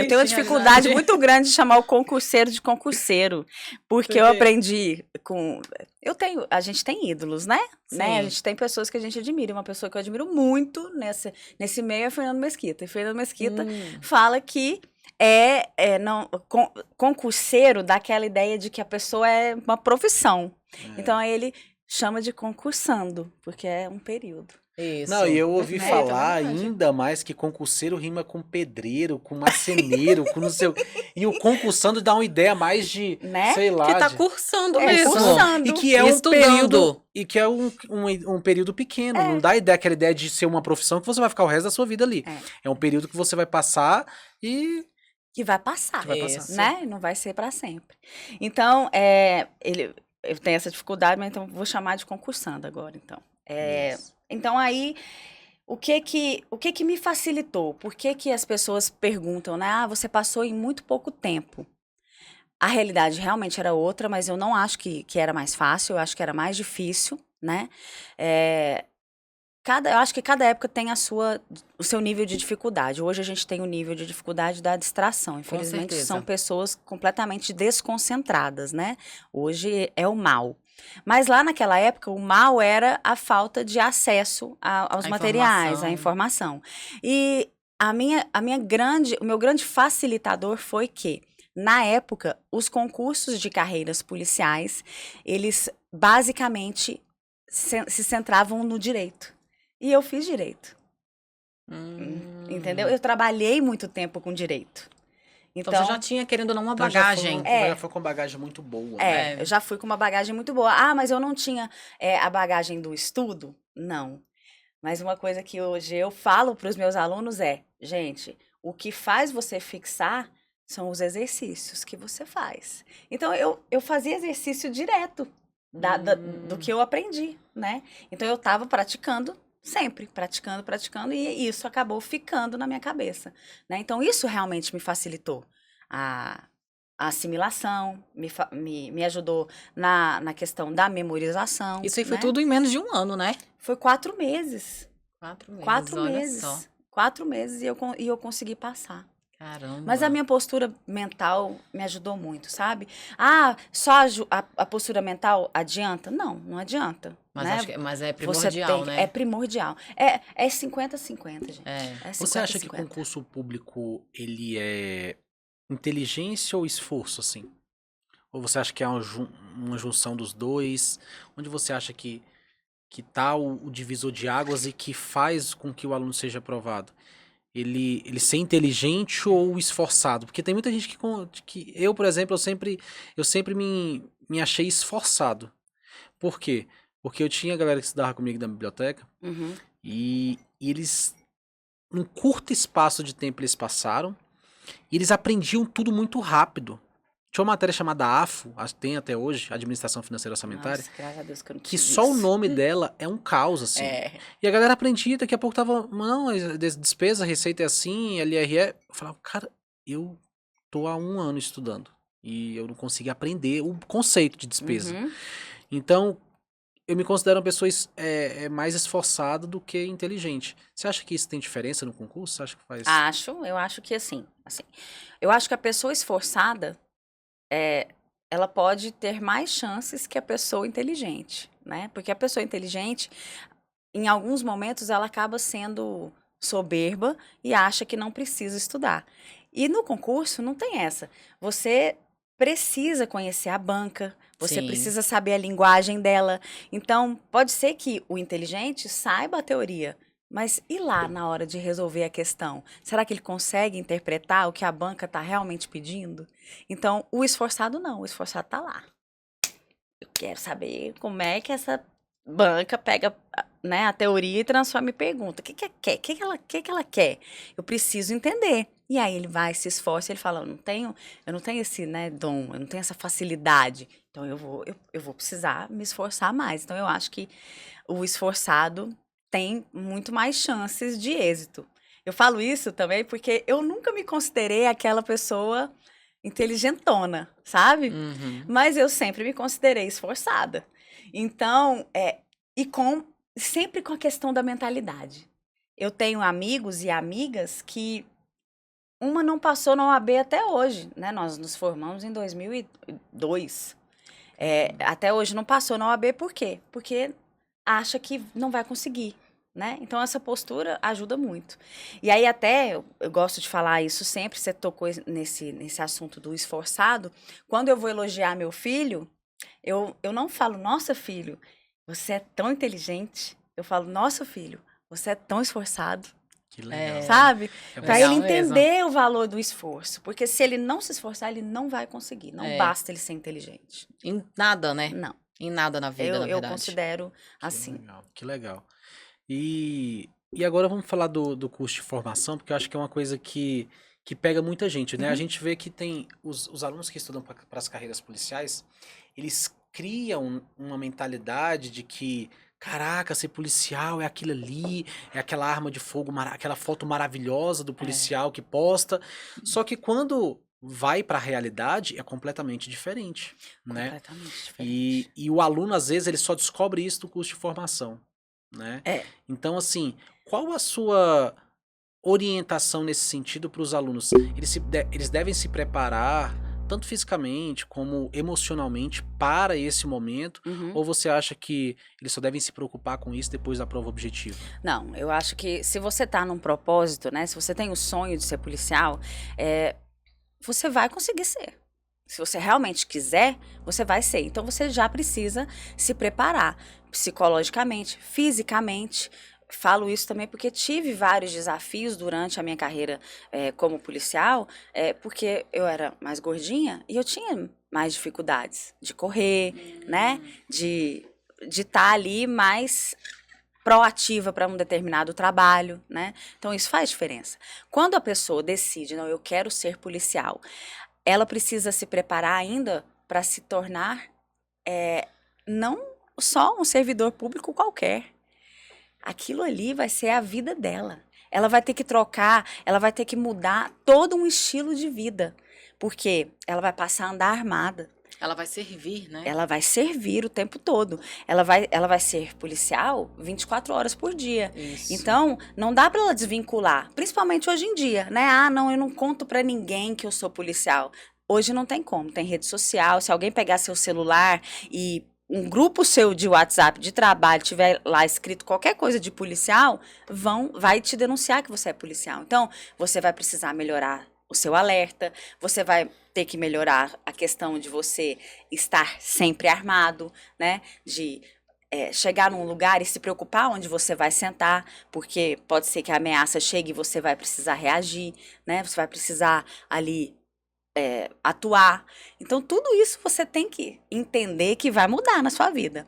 tenho uma dificuldade muito grande de chamar o concurseiro de concurseiro, porque eu aprendi com... A gente tem ídolos, né? A gente tem pessoas que a gente admira. Uma pessoa que eu admiro muito nesse meio é Fernando Mesquita. E Fernando Mesquita fala que concurseiro dá aquela ideia de que a pessoa é uma profissão. Então, aí ele chama de concursando, porque é um período. Isso. Não, e eu ouvi falar ainda mais que concurseiro rima com pedreiro, com marceneiro, com não sei o... E o concursando dá uma ideia mais de, né? sei lá... Que tá cursando É, mesmo. cursando. E que é um Estudando. período... E que é um período pequeno. Não dá aquela ideia de ser uma profissão que você vai ficar o resto da sua vida ali. É um período que você vai passar e... Que vai passar, Que vai passar. né? Não vai ser para sempre. Então, eu tenho essa dificuldade, mas então vou chamar de concursando agora, então. Então, aí, o que me facilitou? Por que as pessoas perguntam, né? Ah, você passou em muito pouco tempo. A realidade realmente era outra, mas eu não acho que era mais fácil, eu acho que era mais difícil, né? Eu acho que cada época tem o seu nível de dificuldade. Hoje a gente tem o nível de dificuldade da distração. Infelizmente, são pessoas completamente desconcentradas, né? Hoje é o mal. Mas lá naquela época, o mal era a falta de acesso aos materiais, à informação. E o meu grande facilitador foi que, na época, os concursos de carreiras policiais, eles basicamente se centravam no direito. E eu fiz direito. Entendeu? Eu trabalhei muito tempo com direito. Então você já tinha, querendo ou não, uma bagagem. Já foi com bagagem muito boa. Né? Eu já fui com uma bagagem muito boa. Ah, mas eu não tinha a bagagem do estudo? Não. Mas uma coisa que hoje eu falo para os meus alunos gente, o que faz você fixar são os exercícios que você faz. Então, eu fazia exercício direto do que eu aprendi, né? Então, eu estava praticando sempre, praticando, e isso acabou ficando na minha cabeça, né? Então, isso realmente me facilitou. A assimilação, me ajudou na questão da memorização. Isso aí foi tudo em menos de 1 ano, né? Foi 4 meses. 4 meses, 4 olha meses. só. 4 meses e eu consegui passar. Caramba. Mas a minha postura mental me ajudou muito, sabe? Ah, só a postura mental adianta? Não adianta. Mas, né? mas é primordial, né? É primordial. É 50-50, gente. Você acha que concurso público, ele é inteligência ou esforço, assim? Ou você acha que é uma junção dos dois? Onde você acha que tá o divisor de águas e que faz com que o aluno seja aprovado? Ele ser inteligente ou esforçado? Porque tem muita gente que eu, por exemplo, eu sempre me achei esforçado. Por quê? Porque eu tinha a galera que estudava comigo na biblioteca Uhum. e eles, num curto espaço de tempo, eles passaram e eles aprendiam tudo muito rápido. Tinha uma matéria chamada AFO, tem até hoje, Administração Financeira Orçamentária, Nossa, graças a Deus que eu não que tive só o isso. nome dela é um caos, assim. É. E a galera aprendia, daqui a pouco tava, não, despesa, receita é assim, LRE. Eu falava, cara, eu tô há 1 ano estudando e eu não consegui aprender o conceito de despesa. Uhum. Então, eu me considero uma pessoa mais esforçada do que inteligente. Você acha que isso tem diferença no concurso? Você acha que faz... Eu acho que assim, eu acho que a pessoa esforçada, ela pode ter mais chances que a pessoa inteligente, né? Porque a pessoa inteligente, em alguns momentos, ela acaba sendo soberba e acha que não precisa estudar. E no concurso não tem essa. Você precisa conhecer a banca, você Sim. precisa saber a linguagem dela. Então, pode ser que o inteligente saiba a teoria, mas e lá na hora de resolver a questão? Será que ele consegue interpretar o que a banca está realmente pedindo? Então, o esforçado não, o esforçado está lá. Eu quero saber como é que essa banca pega, né, a teoria e transforma em pergunta. O que que ela quer? O que ela quer? Eu preciso entender. E aí ele vai, se esforça, ele fala, eu não tenho esse, né, dom, eu não tenho essa facilidade. Então eu vou precisar me esforçar mais. Então eu acho que o esforçado tem muito mais chances de êxito. Eu falo isso também porque eu nunca me considerei aquela pessoa inteligentona, sabe? Uhum. Mas eu sempre me considerei esforçada. Então, sempre com a questão da mentalidade. Eu tenho amigos e amigas que uma não passou na OAB até hoje, né? Nós nos formamos em 2002. Até hoje não passou na OAB, por quê? Porque acha que não vai conseguir, né? Então essa postura ajuda muito. E aí até eu gosto de falar isso sempre, você tocou nesse assunto do esforçado. Quando eu vou elogiar meu filho, eu não falo, nossa filho, você é tão inteligente. Eu falo, nossa filho, você é tão esforçado. Que legal. Sabe? É Para legal ele mesmo. entender o valor do esforço. Porque se ele não se esforçar, ele não vai conseguir. Não basta ele ser inteligente. Em nada, né? Não. Em nada na vida, na Eu verdade. considero Que assim. legal, que legal. E agora vamos falar do curso de formação, porque eu acho que é uma coisa que pega muita gente, né? A gente vê que tem os alunos que estudam para as carreiras policiais, eles criam uma mentalidade de que, caraca, ser policial é aquilo ali, é aquela arma de fogo, aquela foto maravilhosa do policial que posta. Só que quando vai para a realidade, é completamente diferente, né? Completamente diferente. E o aluno, às vezes, ele só descobre isso no curso de formação, né? Então, assim, qual a sua orientação nesse sentido para os alunos? Eles devem se preparar, tanto fisicamente como emocionalmente, para esse momento? Uhum. Ou você acha que eles só devem se preocupar com isso depois da prova objetiva? Não, eu acho que se você tá num propósito, né? Se você tem o sonho de ser policial, você vai conseguir ser. Se você realmente quiser, você vai ser. Então você já precisa se preparar psicologicamente, fisicamente. Falo isso também porque tive vários desafios durante a minha carreira como policial, porque eu era mais gordinha e eu tinha mais dificuldades de correr, né? De estar ali mais proativa para um determinado trabalho, né? Então isso faz diferença. Quando a pessoa decide, não, eu quero ser policial, ela precisa se preparar ainda para se tornar não só um servidor público qualquer. Aquilo ali vai ser a vida dela. Ela vai ter que trocar, ela vai ter que mudar todo um estilo de vida, porque ela vai passar a andar armada. Ela vai servir, né? Ela vai servir o tempo todo. Ela vai ser policial 24 horas por dia. Isso. Então, não dá para ela desvincular, principalmente hoje em dia, né? Ah, não, eu não conto para ninguém que eu sou policial. Hoje não tem como, tem rede social. Se alguém pegar seu celular e um grupo seu de WhatsApp de trabalho tiver lá escrito qualquer coisa de policial, vai te denunciar que você é policial. Então, você vai precisar melhorar o seu alerta, você vai ter que melhorar a questão de você estar sempre armado, né? De chegar num lugar e se preocupar onde você vai sentar, porque pode ser que a ameaça chegue e você vai precisar reagir, né? Você vai precisar ali atuar. Então, tudo isso você tem que entender que vai mudar na sua vida.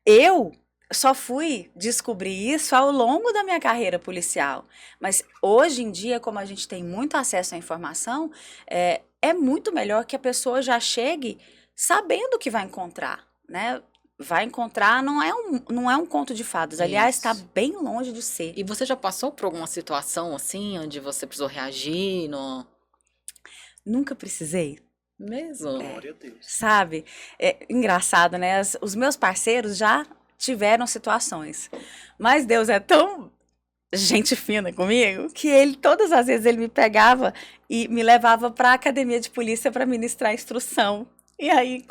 Eu só fui descobrir isso ao longo da minha carreira policial. Mas hoje em dia, como a gente tem muito acesso à informação, é muito melhor que a pessoa já chegue sabendo o que vai encontrar, né? Vai encontrar, não é um conto de fadas. Aliás, está bem longe de ser. E você já passou por alguma situação assim, onde você precisou reagir? Nunca precisei. Mesmo? Glória a Deus. Sabe? É engraçado, né? Os meus parceiros já tiveram situações. Mas Deus é tão gente fina comigo que todas as vezes ele me pegava e me levava para a academia de polícia para ministrar instrução. E aí,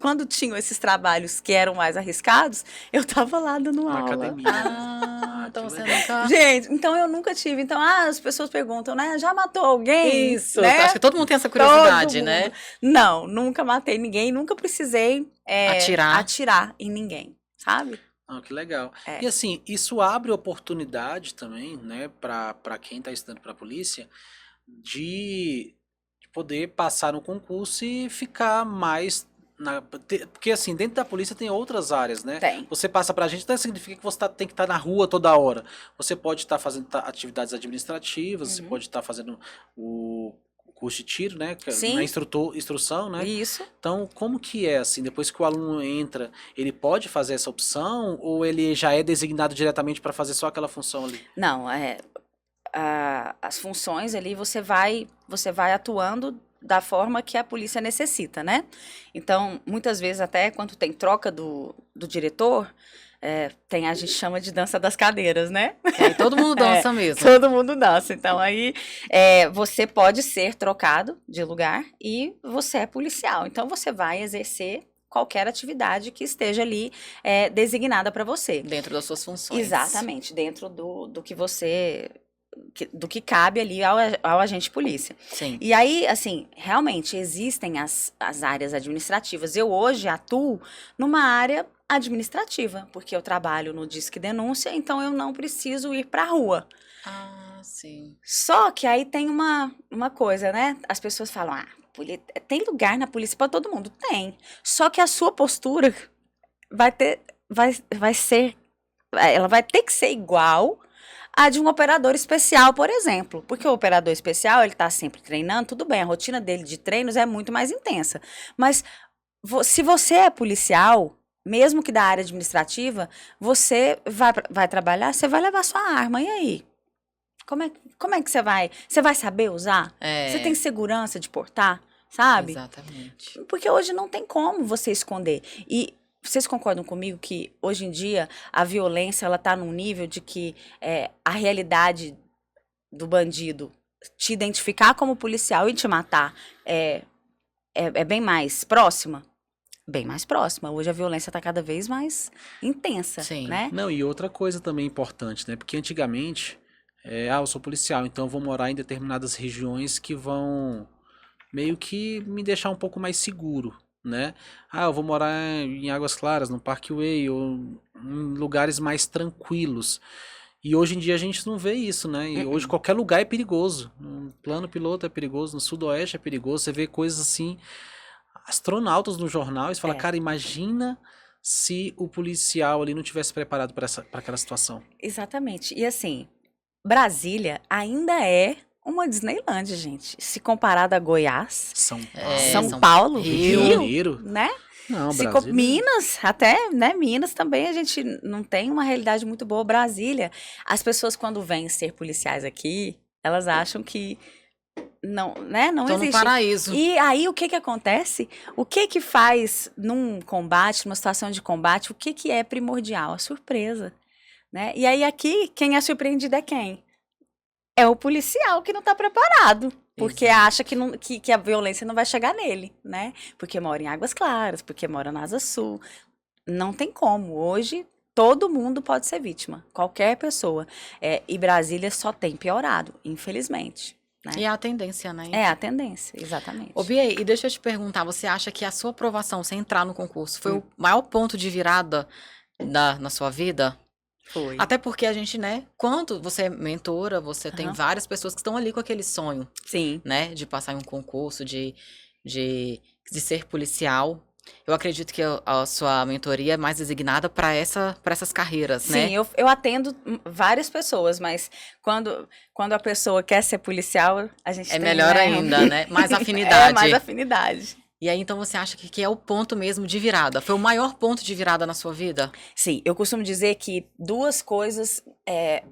quando tinham esses trabalhos que eram mais arriscados, eu tava lá dando Na aula. academia. Então que você legal. nunca... Gente, então eu nunca tive. Então, as pessoas perguntam, né? Já matou alguém? Isso, né? acho que todo mundo tem essa curiosidade, Todo né? mundo. Não, nunca matei ninguém, nunca precisei atirar em ninguém, sabe? Ah, que legal. É. E assim, isso abre oportunidade também, né, para quem está estudando para a polícia, de poder passar no concurso e ficar mais porque assim, dentro da polícia tem outras áreas, né? Tem. Você passa pra gente, não significa que você tem que estar na rua toda hora. Você pode estar fazendo atividades administrativas, você pode estar fazendo o curso de tiro, né? Sim. Na instrução, né? Isso. Então, como que é assim? Depois que o aluno entra, ele pode fazer essa opção ou ele já é designado diretamente para fazer só aquela função ali? Não, as funções ali você vai atuando da forma que a polícia necessita, né? Então, muitas vezes até quando tem troca do diretor, a gente chama de dança das cadeiras, né? Todo mundo dança mesmo. Todo mundo dança. Então, aí você pode ser trocado de lugar e você é policial. Então, você vai exercer qualquer atividade que esteja ali designada para você. Dentro das suas funções. Exatamente, dentro do que você... do que cabe ali ao agente de polícia. Sim. E aí, assim, realmente existem as áreas administrativas. Eu hoje atuo numa área administrativa, porque eu trabalho no Disque Denúncia, então eu não preciso ir para a rua. Ah, sim. Só que aí tem uma coisa, né? As pessoas falam, tem lugar na polícia para todo mundo? Tem. Só que a sua postura vai ter que ser igual a de um operador especial, por exemplo. Porque o operador especial, ele tá sempre treinando, tudo bem, a rotina dele de treinos é muito mais intensa. Mas se você é policial, mesmo que da área administrativa, você vai trabalhar, você vai levar sua arma, e aí? Como é que você vai? Você vai saber usar? Você tem segurança de portar, sabe? Exatamente. Porque hoje não tem como você esconder. E vocês concordam comigo que hoje em dia a violência ela tá num nível de que a realidade do bandido te identificar como policial e te matar é bem mais próxima? Bem mais próxima. Hoje a violência está cada vez mais intensa, Sim. né? Não, e outra coisa também importante, né? Porque antigamente, eu sou policial, então eu vou morar em determinadas regiões que vão meio que me deixar um pouco mais seguro, né? Eu vou morar em Águas Claras, no Parkway, ou em lugares mais tranquilos. E hoje em dia a gente não vê isso, né? E hoje qualquer lugar é perigoso. No Plano Piloto é perigoso, no Sudoeste é perigoso. Você vê coisas assim, astronautas no jornal, e você fala, cara, imagina se o policial ali não tivesse preparado para aquela situação. Exatamente. E assim, Brasília ainda é uma Disneylândia, gente. Se comparado a Goiás, São Paulo, Rio Rio, de Janeiro. né? Não, Brasília... Minas, até, né? Minas também a gente não tem uma realidade muito boa. Brasília, as pessoas quando vêm ser policiais aqui, elas acham que não, né? Não Estão existe. no paraíso. E aí o que acontece? O que faz num combate, numa situação de combate, o que é primordial? A surpresa, né? E aí aqui, quem é surpreendido é quem? É o policial que não está preparado. Porque acha que a violência não vai chegar nele, né? Porque mora em Águas Claras, porque mora na Asa Sul. Não tem como. Hoje, todo mundo pode ser vítima. Qualquer pessoa. E Brasília só tem piorado, infelizmente. Né? E é a tendência, né? É a tendência, exatamente. Ô, Bia, e deixa eu te perguntar, você acha que a sua aprovação, você entrar no concurso, foi o maior ponto de virada na sua vida? Foi. Até porque a gente, né, quando você é mentora, você tem várias pessoas que estão ali com aquele sonho, Sim. né, de passar em um concurso, de ser policial. Eu acredito que a sua mentoria é mais designada para essas carreiras, né? Sim, eu atendo várias pessoas, mas quando a pessoa quer ser policial, a gente É tem, melhor né, ainda, né? Mais afinidade. É, mais afinidade. E aí, então, você acha que é o ponto mesmo de virada? Foi o maior ponto de virada na sua vida? Sim, eu costumo dizer que duas coisas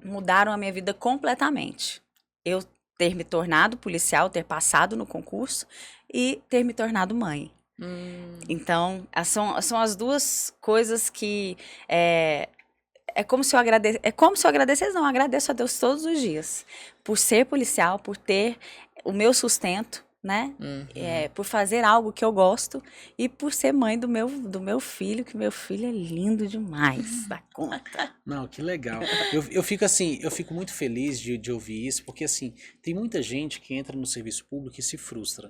mudaram a minha vida completamente. Eu ter me tornado policial, ter passado no concurso e ter me tornado mãe. Então, são as duas coisas que é como se eu agradecesse, não, eu agradeço a Deus todos os dias por ser policial, por ter o meu sustento, né? Por fazer algo que eu gosto e por ser mãe do meu filho, que meu filho é lindo demais, da conta. Não, que legal. Eu fico assim, eu fico muito feliz de ouvir isso, porque assim, tem muita gente que entra no serviço público e se frustra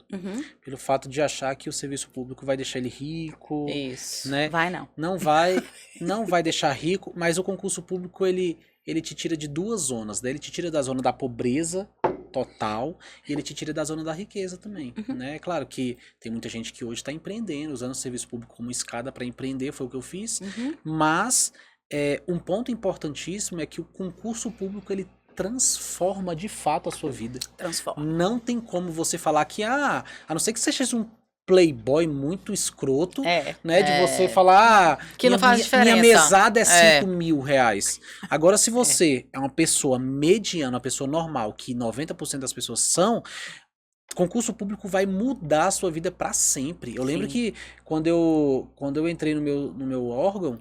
pelo fato de achar que o serviço público vai deixar ele rico, Isso. né? Vai não. Não vai deixar rico, mas o concurso público ele te tira de duas zonas, né? Ele te tira da zona da pobreza total e ele te tira da zona da riqueza também, né? Claro que tem muita gente que hoje está empreendendo, usando o serviço público como escada para empreender, foi o que eu fiz, mas um ponto importantíssimo é que o concurso público ele transforma de fato a sua vida. Transforma. Não tem como você falar que, a não ser que você seja um playboy muito escroto, né? De você falar, que não faz diferença. Minha mesada é 5 mil reais. Agora, se você é uma pessoa mediana, uma pessoa normal, que 90% das pessoas são, concurso público vai mudar a sua vida para sempre. Eu lembro que quando eu entrei no meu órgão,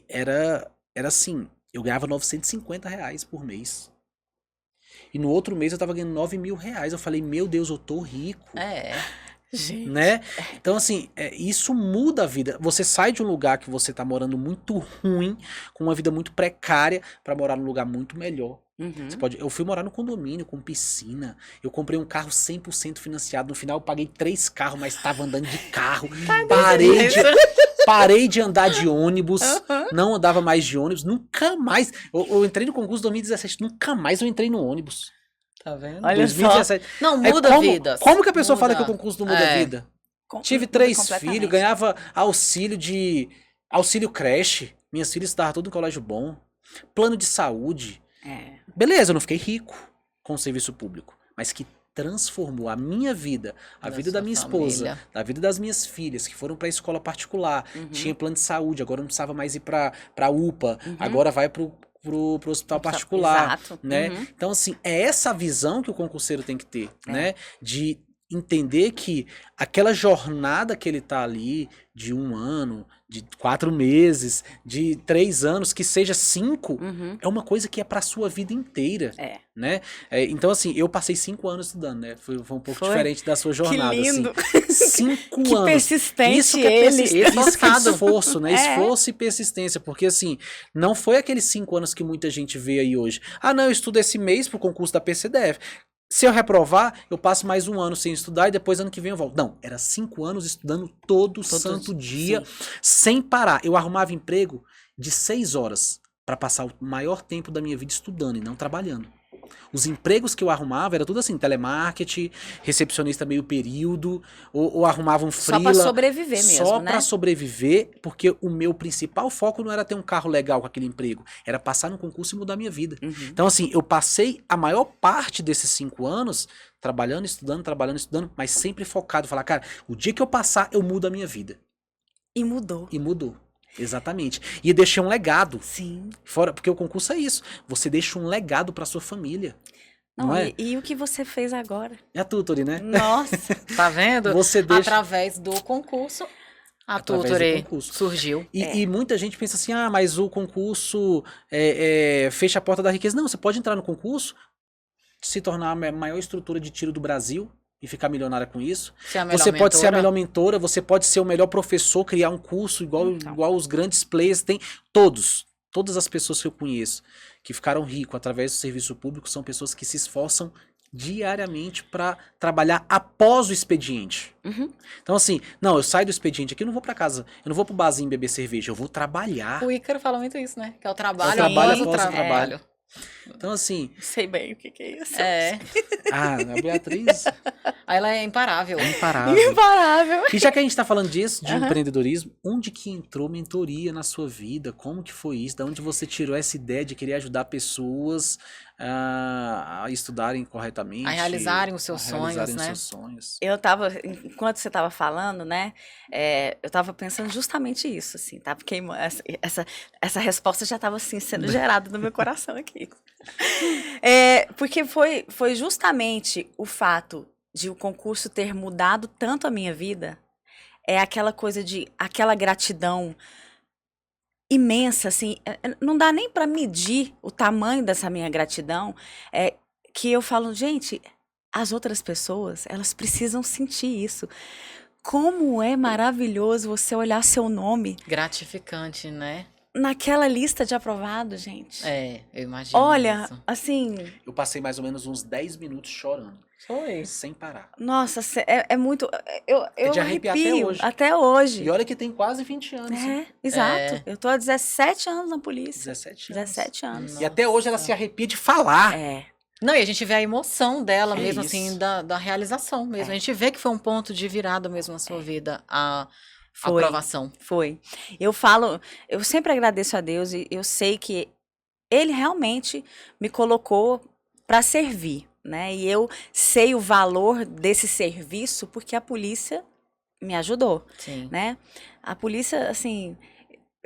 era assim, eu ganhava 950 reais por mês. E no outro mês eu tava ganhando 9 mil reais. Eu falei, meu Deus, eu tô rico. Gente. Né? Então, assim, isso muda a vida. Você sai de um lugar que você tá morando muito ruim, com uma vida muito precária, pra morar num lugar muito melhor. Eu fui morar no condomínio, com piscina. Eu comprei um carro 100% financiado. No final eu paguei 3 carros, mas tava andando de carro. Parei de andar de ônibus. Não andava mais de ônibus. Nunca mais. Eu entrei no concurso em 2017. Nunca mais eu entrei no ônibus. Tá vendo? Olha 2017. Só. Não, muda a vida. Como que a pessoa fala que o concurso não muda a vida? Tive 3 filhos, ganhava auxílio creche. Minhas filhas estavam tudo em colégio bom. Plano de saúde. Beleza, eu não fiquei rico com o serviço público. Mas que transformou a minha vida, a vida da minha esposa, a vida das minhas filhas, que foram pra escola particular. Tinha plano de saúde, agora não precisava mais ir pra UPA. Agora vai pro hospital particular, né? Então, assim, é essa visão que o concurseiro tem que ter, né? De entender que aquela jornada que ele tá ali, de 1 ano, de 4 meses, de 3 anos, que seja 5, é uma coisa que é pra sua vida inteira, né? Então, assim, eu passei 5 anos estudando, né? Foi um pouco diferente da sua jornada, que lindo. Assim. 5 anos. Que persistente isso que é ele. Isso que é esforço, né? Esforço e persistência, porque, assim, não foi aqueles 5 anos que muita gente vê aí hoje. Ah, não, eu estudo esse mês pro concurso da PCDF. Se eu reprovar, eu passo mais 1 ano sem estudar e depois ano que vem eu volto. Não, era 5 anos estudando todo santo dia, sem parar. Eu arrumava emprego de 6 horas para passar o maior tempo da minha vida estudando e não trabalhando. Os empregos que eu arrumava era tudo assim, telemarketing, recepcionista meio período, ou arrumava um freela. Só pra sobreviver mesmo, Só né? pra sobreviver, porque o meu principal foco não era ter um carro legal com aquele emprego, era passar no concurso e mudar a minha vida. Então, assim, eu passei a maior parte desses 5 anos trabalhando, estudando, mas sempre focado, falar, cara, o dia que eu passar, eu mudo a minha vida. E mudou. E mudou. Exatamente. E eu deixei um legado. Sim. Fora, porque o concurso é isso. Você deixa um legado pra sua família. Não é? E o que você fez agora? É a Tutory, né? Nossa. Tá vendo? Você deixa... Através do concurso, a Através Tutory do concurso. surgiu. E muita gente pensa assim, mas o concurso fecha a porta da riqueza. Não, você pode entrar no concurso, se tornar a maior estrutura de tiro do Brasil e ficar milionária com isso. Você pode ser a melhor mentora, você pode ser o melhor professor, criar um curso igual os grandes players têm. Todas as pessoas que eu conheço que ficaram ricos através do serviço público são pessoas que se esforçam diariamente para trabalhar após o expediente. Então assim, não, eu saio do expediente aqui, eu não vou para casa, eu não vou pro barzinho beber cerveja, eu vou trabalhar. O Ícaro fala muito isso, né? Que é o trabalho trabalho após o após o trabalho. Então assim... Sei bem o que é isso. É. A Beatriz... Aí ela é imparável. É imparável. Imparável. E já que a gente tá falando disso, de empreendedorismo, onde que entrou mentoria na sua vida? Como que foi isso? Da onde você tirou essa ideia de querer ajudar pessoas a estudarem corretamente? A realizarem os seus sonhos, realizarem né? os seus sonhos. Enquanto você tava falando, né, eu tava pensando justamente isso, assim, tava queimando, essa resposta já tava, assim, sendo gerada no meu coração aqui. Porque foi justamente o fato de o concurso ter mudado tanto a minha vida, aquela coisa aquela gratidão imensa, assim, não dá nem para medir o tamanho dessa minha gratidão, que eu falo, gente, as outras pessoas, elas precisam sentir isso. Como é maravilhoso você olhar seu nome Gratificante, né? naquela lista de aprovado, gente. Eu imagino. Olha, isso. assim, Eu passei mais ou menos uns 10 minutos chorando, Foi. sem parar. nossa, é muito. Eu de arrepiar até arrepio hoje. até hoje. E olha que tem quase 20 anos. Exato. Eu tô há 17 anos na polícia. 17 anos. 17 anos. E até hoje ela se arrepia de falar. Não, e a gente vê a emoção dela É mesmo, isso. assim, da realização mesmo. A gente vê que foi um ponto de virada mesmo na sua vida, a Foi. aprovação. Foi. Eu sempre agradeço a Deus e eu sei que Ele realmente me colocou para servir, né? E eu sei o valor desse serviço porque a polícia me ajudou, Sim. né? A polícia, assim,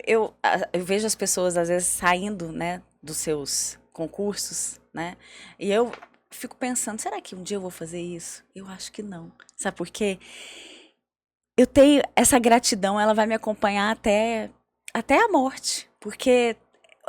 eu vejo as pessoas às vezes saindo, né, dos seus concursos, né? E eu fico pensando, será que um dia eu vou fazer isso? Eu acho que não. Sabe por quê? Eu tenho essa gratidão, ela vai me acompanhar até a morte, porque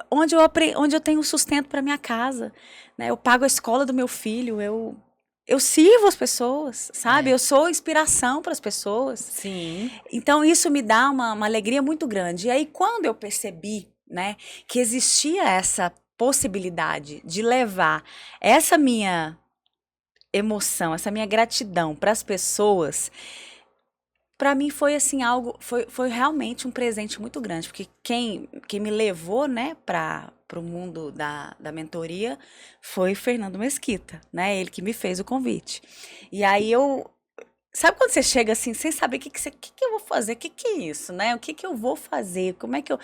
onde eu tenho sustento para minha casa, né? Eu pago a escola do meu filho, eu sirvo as pessoas, sabe? Eu sou inspiração para as pessoas. Sim. Então isso me dá uma alegria muito grande. E aí quando eu percebi, né, que existia essa possibilidade de levar essa minha emoção, essa minha gratidão para as pessoas, para mim foi assim foi realmente um presente muito grande, porque quem me levou, né, para o mundo da mentoria foi Fernando Mesquita, né, ele que me fez o convite. E aí sabe quando você chega assim sem saber o que eu vou fazer, o que é isso, né, o que eu vou fazer, como é que eu...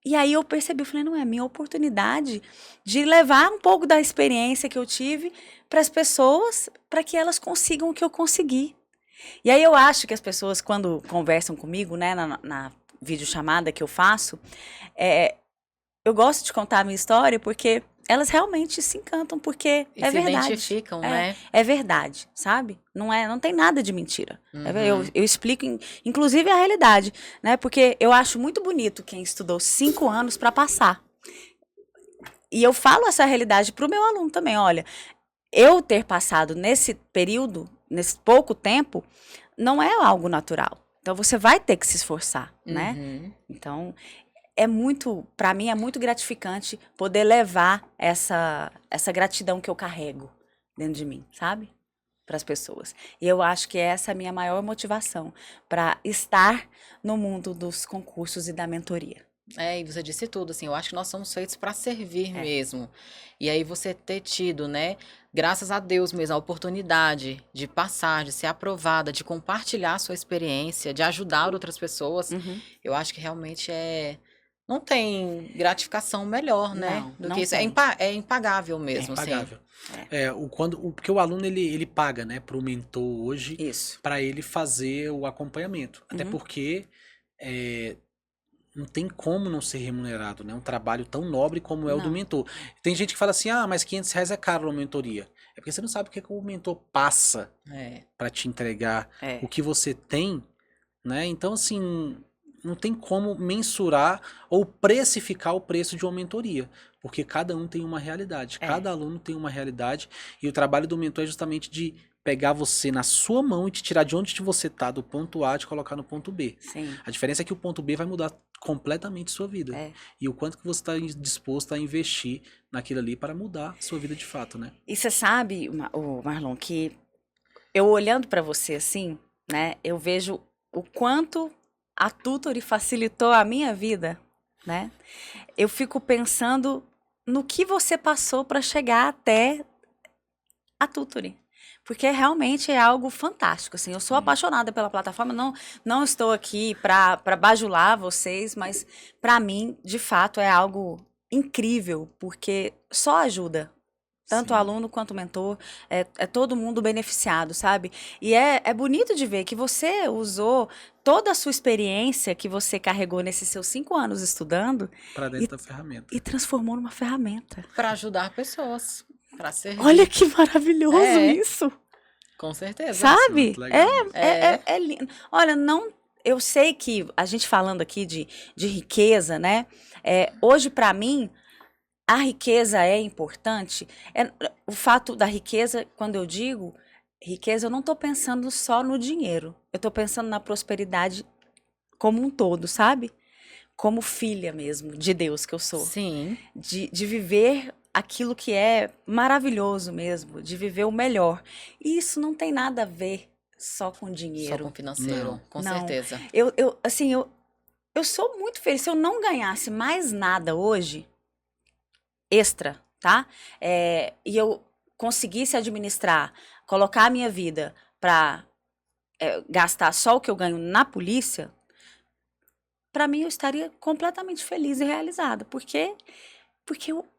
E aí eu percebi, eu falei, não, é a minha oportunidade de levar um pouco da experiência que eu tive para as pessoas, para que elas consigam o que eu consegui. E aí eu acho que as pessoas, quando conversam comigo, né, na videochamada que eu faço, eu gosto de contar a minha história porque elas realmente se encantam, porque E é se verdade. identificam, né? É verdade, sabe? Não tem nada de mentira. Uhum. Eu explico, inclusive, a realidade, né? Porque eu acho muito bonito quem estudou 5 anos para passar. E eu falo essa realidade para o meu aluno também, olha, eu ter passado nesse período, nesse pouco tempo, não é algo natural. Então, você vai ter que se esforçar, né? Uhum. Então, para mim, é muito gratificante poder levar essa gratidão que eu carrego dentro de mim, sabe? Para as pessoas. E eu acho que essa é a minha maior motivação para estar no mundo dos concursos e da mentoria. E você disse tudo, assim, eu acho que nós somos feitos para servir mesmo. E aí você ter tido, né, graças a Deus mesmo, a oportunidade de passar, de ser aprovada, de compartilhar a sua experiência, de ajudar outras pessoas, eu acho que realmente não tem gratificação melhor, né? Não, Do não que isso. tem. É impagável mesmo, É impagável. assim. Porque o aluno ele paga, né, pro mentor hoje Isso. para ele fazer o acompanhamento. Até porque não tem como não ser remunerado, né? Um trabalho tão nobre como é o do Não. mentor. Tem gente que fala assim, mas R$500 é caro uma mentoria. É porque você não sabe o que o mentor passa para te entregar o que você tem, né? Então, assim, não tem como mensurar ou precificar o preço de uma mentoria, porque cada um tem uma realidade, cada aluno tem uma realidade, e o trabalho do mentor é justamente de pegar você na sua mão e te tirar de onde você está, do ponto A, e te colocar no ponto B. Sim. A diferença é que o ponto B vai mudar completamente sua vida. E o quanto que você está disposto a investir naquilo ali para mudar a sua vida de fato, né? E você sabe, Marlon, que eu olhando para você assim, né, eu vejo o quanto a Tutory facilitou a minha vida, né? Eu fico pensando no que você passou para chegar até a Tutory. Porque realmente é algo fantástico, assim. Eu sou apaixonada pela plataforma, não estou aqui para bajular vocês, mas para mim, de fato, é algo incrível, porque só ajuda. Tanto o aluno quanto o mentor, é todo mundo beneficiado, sabe? E é bonito de ver que você usou toda a sua experiência que você carregou nesses seus 5 anos estudando para dentro da ferramenta. E transformou numa ferramenta. Para ajudar pessoas, para servir. Olha que maravilhoso isso! Com certeza. Sabe? É lindo. Olha, eu sei que a gente falando aqui de riqueza, né? Hoje, para mim, a riqueza é importante. O fato da riqueza, quando eu digo riqueza, eu não estou pensando só no dinheiro. Eu estou pensando na prosperidade como um todo, sabe? Como filha mesmo de Deus que eu sou. Sim. De viver aquilo que é maravilhoso mesmo, de viver o melhor. E isso não tem nada a ver só com dinheiro. Só com financeiro, com certeza. Eu sou muito feliz. Se eu não ganhasse mais nada hoje, extra, tá? E eu conseguisse administrar, colocar a minha vida para gastar só o que eu ganho na polícia, para mim eu estaria completamente feliz e realizada, porque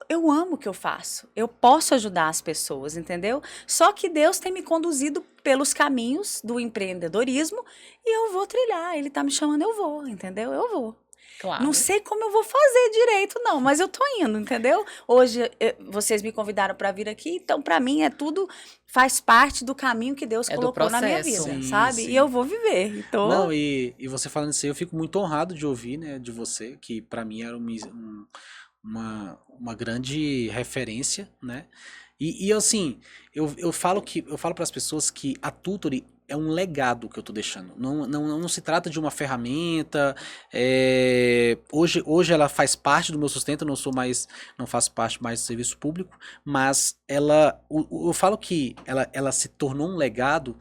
eu amo o que eu faço. Eu posso ajudar as pessoas, entendeu? Só que Deus tem me conduzido pelos caminhos do empreendedorismo e eu vou trilhar. Ele tá me chamando, eu vou, entendeu? Eu vou. Claro. Não sei como eu vou fazer direito, não, mas eu tô indo, entendeu? Hoje vocês me convidaram para vir aqui, então para mim tudo faz parte do caminho que Deus colocou na minha vida, sabe? Sim. E eu vou viver. Então... Não, e você falando isso aí, eu fico muito honrado de ouvir, né, de você, que para mim era uma grande referência, né? E assim, eu falo para as pessoas que a Tutory é um legado que eu tô deixando. Não se trata de uma ferramenta. Hoje ela faz parte do meu sustento, não faço parte mais do serviço público, mas eu falo que ela se tornou um legado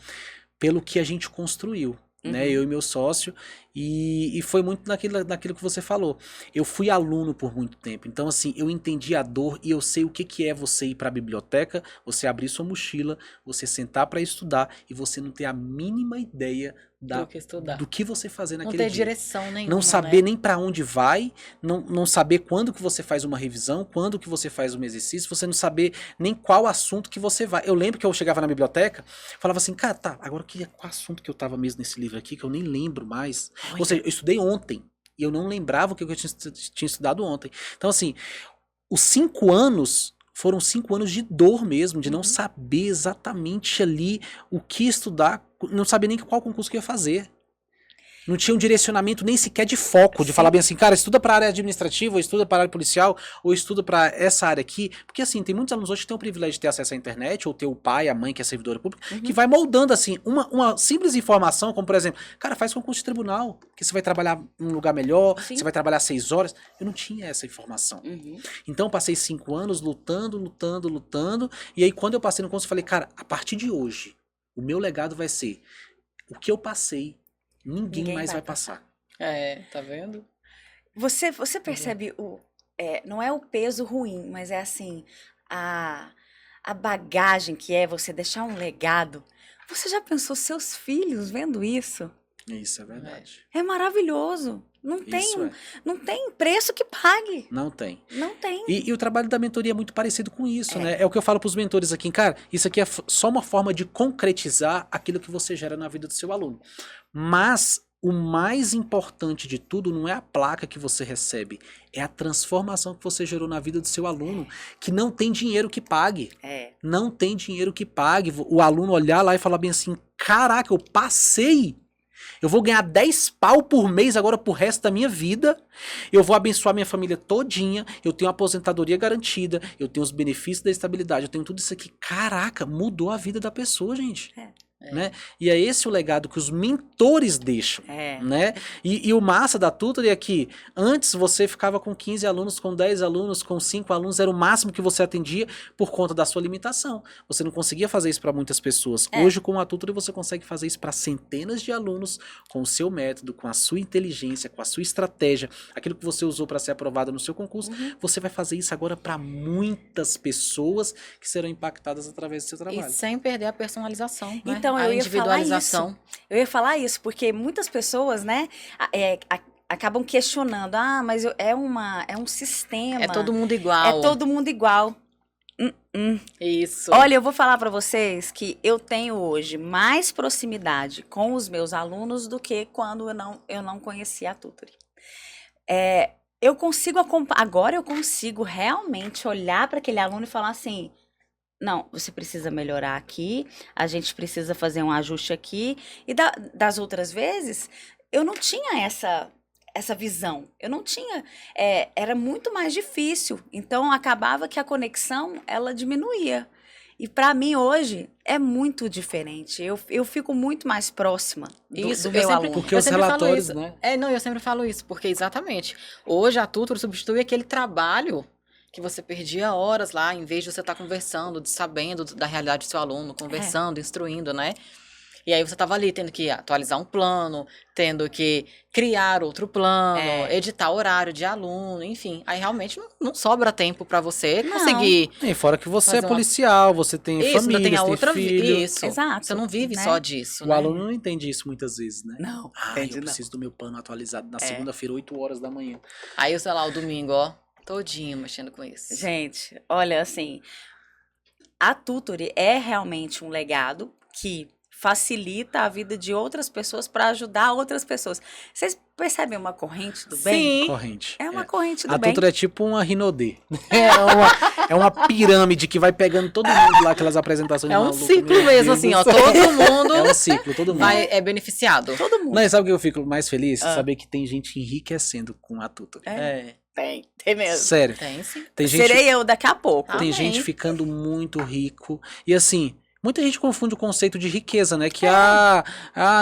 pelo que a gente construiu. Né, eu e meu sócio, e foi muito naquilo que você falou. Eu fui aluno por muito tempo, então assim, eu entendi a dor e eu sei o que é você ir para a biblioteca, você abrir sua mochila, você sentar para estudar e você não ter a mínima ideia do que você fazer naquele dia. Não ter direção nenhuma, não saber nem para onde vai, não saber quando que você faz uma revisão, quando que você faz um exercício, você não saber nem qual assunto que você vai. Eu lembro que eu chegava na biblioteca, falava assim, cara, tá, agora qual assunto que eu tava mesmo nesse livro aqui, que eu nem lembro mais. Ou seja, eu estudei ontem, e eu não lembrava o que eu tinha estudado ontem. Então assim, os 5 anos... foram 5 anos de dor mesmo, de não saber exatamente ali o que estudar, não saber nem qual concurso que ia fazer. Não tinha um direcionamento nem sequer de foco, de falar bem assim, cara, estuda para a área administrativa, ou estuda para a área policial, ou estuda para essa área aqui. Porque assim, tem muitos alunos hoje que têm o privilégio de ter acesso à internet, ou ter o pai, a mãe, que é servidora pública, que vai moldando assim, uma simples informação, como por exemplo, cara, faz concurso de tribunal, que você vai trabalhar num lugar melhor, você vai trabalhar 6 horas. Eu não tinha essa informação. Então, passei 5 anos lutando, e aí quando eu passei no concurso, eu falei, cara, a partir de hoje, o meu legado vai ser o que eu passei, ninguém mais vai passar. Tá vendo? Você percebe não é o peso ruim, mas é assim, a bagagem que é você deixar um legado. Você já pensou seus filhos vendo isso? Isso é verdade. É maravilhoso. Não tem preço que pague. Não tem. Não tem. E o trabalho da mentoria é muito parecido com isso, né? É o que eu falo para os mentores aqui. Cara, isso aqui é só uma forma de concretizar aquilo que você gera na vida do seu aluno. Mas o mais importante de tudo não é a placa que você recebe, é a transformação que você gerou na vida do seu aluno, que não tem dinheiro que pague. Não tem dinheiro que pague. O aluno olhar lá e falar bem assim, caraca, eu passei Eu vou ganhar 10 pau por mês agora pro resto da minha vida. Eu vou abençoar minha família todinha. Eu tenho aposentadoria garantida. Eu tenho os benefícios da estabilidade. Eu tenho tudo isso aqui. Caraca, mudou a vida da pessoa, gente. Né? E é esse o legado que os mentores deixam, né? E o massa da Tutory é que antes você ficava com 15 alunos, com 10 alunos, com 5 alunos, era o máximo que você atendia por conta da sua limitação. Você não conseguia fazer isso para muitas pessoas. Hoje, com a Tutory, você consegue fazer isso para centenas de alunos com o seu método, com a sua inteligência, com a sua estratégia, aquilo que você usou para ser aprovado no seu concurso. Você vai fazer isso agora para muitas pessoas que serão impactadas através do seu trabalho. E sem perder a personalização, né? Então, a individualização. Eu ia falar isso, porque muitas pessoas, né, acabam questionando. Ah, mas é um sistema. É todo mundo igual. É todo mundo igual. Isso. Olha, eu vou falar para vocês que eu tenho hoje mais proximidade com os meus alunos do que quando eu não conhecia a Tutory. Agora eu consigo realmente olhar para aquele aluno e falar assim: não, você precisa melhorar aqui, a gente precisa fazer um ajuste aqui. E das outras vezes, eu não tinha essa visão. Eu não tinha, era muito mais difícil. Então, acabava que a conexão, ela diminuía. E para mim, hoje, é muito diferente. Eu fico muito mais próxima do meu aluno. Porque os relatórios, né? Eu sempre falo isso, porque exatamente. Hoje, a Tutor substitui aquele trabalho que você perdia horas lá, em vez de você estar conversando, sabendo da realidade do seu aluno, conversando, instruindo, né? E aí você estava ali tendo que atualizar um plano, tendo que criar outro plano, editar horário de aluno, enfim. Aí realmente não sobra tempo para você conseguir. E fora que você é policial, você tem família, tem a tem outra filho. Isso. Exato. Você não vive só disso. O aluno não entende isso muitas vezes, né? Não, eu preciso do meu plano atualizado na segunda-feira, 8 horas da manhã. Aí, sei lá, o domingo, ó, todinho mexendo com isso. Gente, olha, assim, a Tutory é realmente um legado que facilita a vida de outras pessoas para ajudar outras pessoas. Vocês percebem uma corrente do bem? Sim. Corrente. É uma corrente do A bem. Tutory é tipo uma Rinodê. É uma pirâmide que vai pegando todo mundo lá, aquelas apresentações. É um malucas, ciclo meu mesmo, Deus assim, do ó. céu. Todo mundo É um ciclo, todo mundo. é beneficiado. Todo mundo. Não, e sabe o que eu fico mais feliz? Saber que tem gente enriquecendo com a Tutory. Tem mesmo. Sério. Tem sim. Tem gente, Serei eu daqui a pouco. tem Amém. gente ficando muito rico. E assim, muita gente confunde o conceito de riqueza, né? Que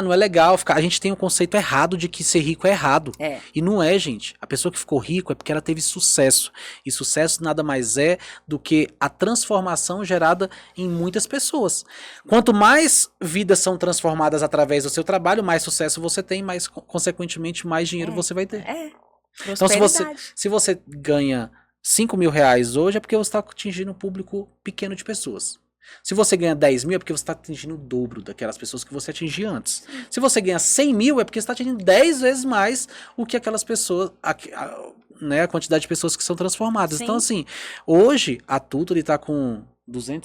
não é legal ficar. A gente tem um conceito errado de que ser rico é errado. E não é, gente. A pessoa que ficou rico é porque ela teve sucesso. E sucesso nada mais é do que a transformação gerada em muitas pessoas. Quanto mais vidas são transformadas através do seu trabalho, mais sucesso você tem, mais, consequentemente, mais dinheiro você vai ter. Então, se você ganha 5 mil reais hoje, é porque você está atingindo um público pequeno de pessoas. Se você ganha 10 mil, é porque você está atingindo o dobro daquelas pessoas que você atingia antes. Se você ganha 100 mil, é porque você está atingindo 10 vezes mais o que aquelas pessoas, né, a quantidade de pessoas que são transformadas. Sim. Então, assim, hoje a Tutory está com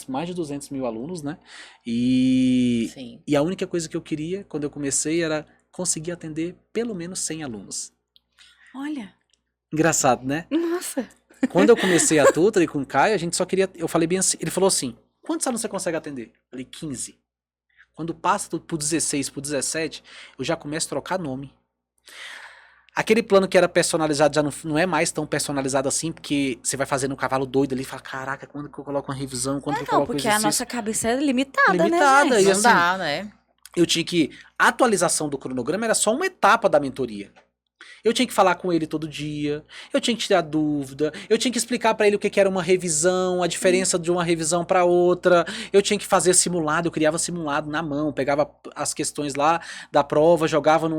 mais de 200 mil alunos, né? E a única coisa que eu queria, quando eu comecei, era conseguir atender pelo menos 100 alunos. Olha. Engraçado, né? Nossa. Quando eu comecei a Tutory com o Caio, a gente só queria... Eu falei bem assim... Ele falou assim, quantos alunos você consegue atender? Eu falei, 15. Quando passa pro 16, pro 17, eu já começo a trocar nome. Aquele plano que era personalizado já não é mais tão personalizado assim, porque você vai fazendo um cavalo doido ali e fala, caraca, quando que eu coloco uma revisão? Quando que eu coloco um porque exercício? a nossa cabeça é limitada, né, Limitada, gente? e Não assim, dá, né? eu tinha que... A atualização do cronograma era só uma etapa da mentoria. Eu tinha que falar com ele todo dia, eu tinha que tirar dúvida, eu tinha que explicar pra ele o que era uma revisão, a diferença de uma revisão pra outra, eu tinha que fazer simulado, eu criava simulado na mão, pegava as questões lá da prova, jogava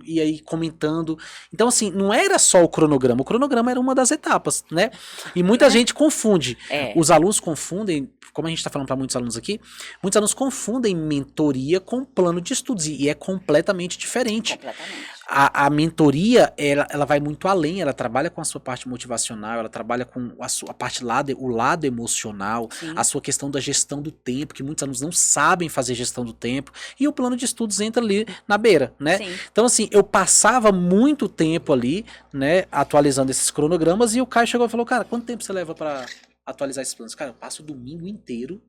e aí comentando. Então assim, não era só o cronograma era uma das etapas, né? E muita gente confunde. Os alunos confundem, como a gente tá falando pra muitos alunos aqui, muitos alunos confundem mentoria com plano de estudos, e é completamente diferente. Completamente. A mentoria, ela vai muito além, ela trabalha com a sua parte motivacional, ela trabalha com a parte o lado emocional, a sua questão da gestão do tempo, que muitos alunos não sabem fazer gestão do tempo, e o plano de estudos entra ali na beira, né? Sim. Então assim, eu passava muito tempo ali, né, atualizando esses cronogramas, e o Caio chegou e falou, cara, quanto tempo você leva pra atualizar esses planos? Cara, eu passo o domingo inteiro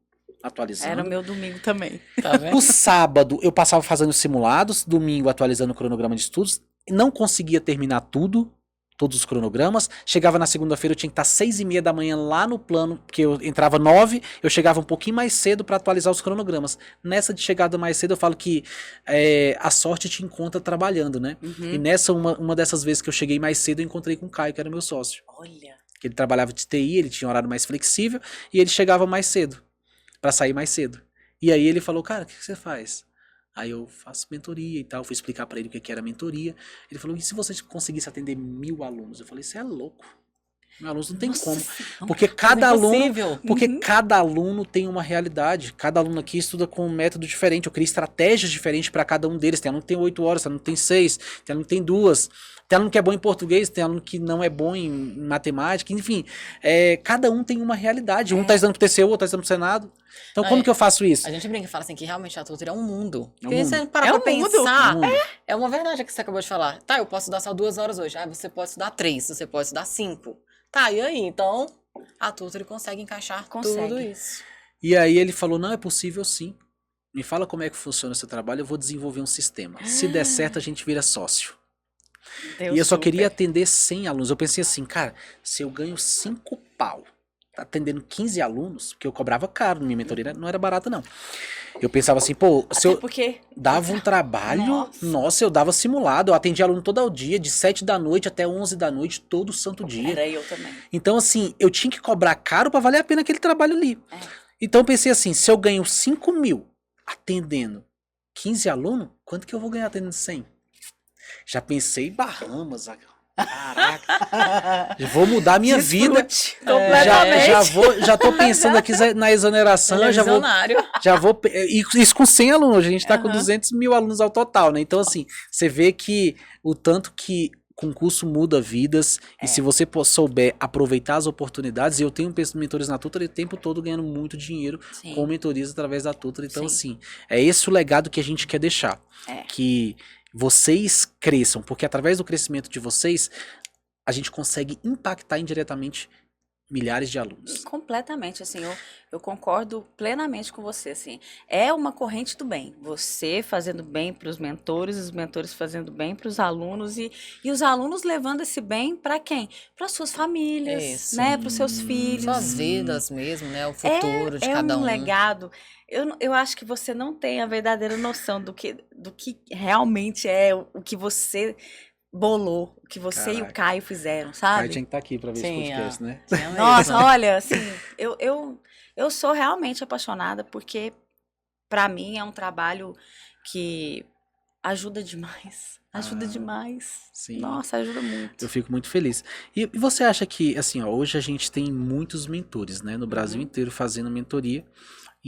atualizando. Era o meu domingo também. Tá vendo? No sábado, eu passava fazendo simulados, domingo atualizando o cronograma de estudos, não conseguia terminar tudo, todos os cronogramas. Chegava na segunda-feira, eu tinha que estar 6h30 da manhã lá no plano, porque eu entrava 9, eu chegava um pouquinho mais cedo para atualizar os cronogramas. Nessa de chegada mais cedo, eu falo que a sorte te encontra trabalhando, né? E nessa, uma dessas vezes que eu cheguei mais cedo, eu encontrei com o Caio, que era meu sócio. Olha. Que ele trabalhava de TI, ele tinha um horário mais flexível, e ele chegava mais cedo, para sair mais cedo. E aí ele falou, cara, o que você faz? Aí eu faço mentoria e tal, fui explicar pra ele o que era mentoria. Ele falou, e se você conseguisse atender 1000 alunos? Eu falei, você é louco. 1000 alunos não tem como. Porque cada aluno, cada aluno tem uma realidade. Cada aluno aqui estuda com um método diferente. Eu crio estratégias diferentes para cada um deles. Tem aluno que tem 8 horas, tem aluno que tem 6, tem aluno que tem 2. Tem aluno que é bom em português, tem aluno que não é bom em matemática. Enfim, cada um tem uma realidade. Um tá estudando pro TCU, outro tá estudando pro Senado. Então, como que eu faço isso? A gente brinca e fala assim que realmente a Tutor é um mundo. É um Porque mundo. você para pra pensar, mundo. é uma verdade que você acabou de falar. Tá, eu posso estudar só 2 horas hoje. Ah, você pode estudar 3, você pode estudar 5. Tá, e aí? Então, a Tutor consegue encaixar tudo isso. E aí ele falou, não, é possível sim. Me fala como é que funciona o seu trabalho, eu vou desenvolver um sistema. Se der certo, a gente vira sócio. E eu só queria atender 100 alunos. Eu pensei assim, cara, se eu ganho 5 pau atendendo 15 alunos, porque eu cobrava caro, minha mentoria não era barata não. Eu pensava assim, pô, se eu dava um trabalho, nossa, eu dava simulado, eu atendia aluno todo o dia, de 7 da noite até 11 da noite, todo santo dia. Era eu também. Então assim, eu tinha que cobrar caro pra valer a pena aquele trabalho ali. Então eu pensei assim, se eu ganho 5 mil atendendo 15 alunos, quanto que eu vou ganhar atendendo 100? Já pensei em Bahamas, caraca. Vou mudar a minha vida. Completamente. Já tô pensando aqui na exoneração. Já vou. Isso com 100 alunos. A gente tá com 200 mil alunos ao total, né? Então, assim, você vê que o tanto que concurso muda vidas. E se você souber aproveitar as oportunidades, e eu tenho mentores na Tutor o tempo todo ganhando muito dinheiro com mentorias através da Tutor. Então, assim, é esse o legado que a gente quer deixar. Que vocês cresçam, porque através do crescimento de vocês, a gente consegue impactar indiretamente milhares de alunos. Completamente, assim, eu concordo plenamente com você, assim, é uma corrente do bem, você fazendo bem para os mentores fazendo bem para os alunos e os alunos levando esse bem para quem? Para suas famílias, né, para os seus filhos. Suas vidas mesmo, né, o futuro de cada um. É um legado. Eu acho que você não tem a verdadeira noção do que realmente é o que você bolou, o que você e o Caio fizeram, sabe? Caio tinha que estar aqui pra ver esse podcast, né? Nossa, olha, assim, eu sou realmente apaixonada porque, pra mim, é um trabalho que ajuda demais. Ajuda demais. Sim. Nossa, ajuda muito. Eu fico muito feliz. E você acha que, assim, ó, hoje a gente tem muitos mentores, né? No Brasil inteiro fazendo mentoria.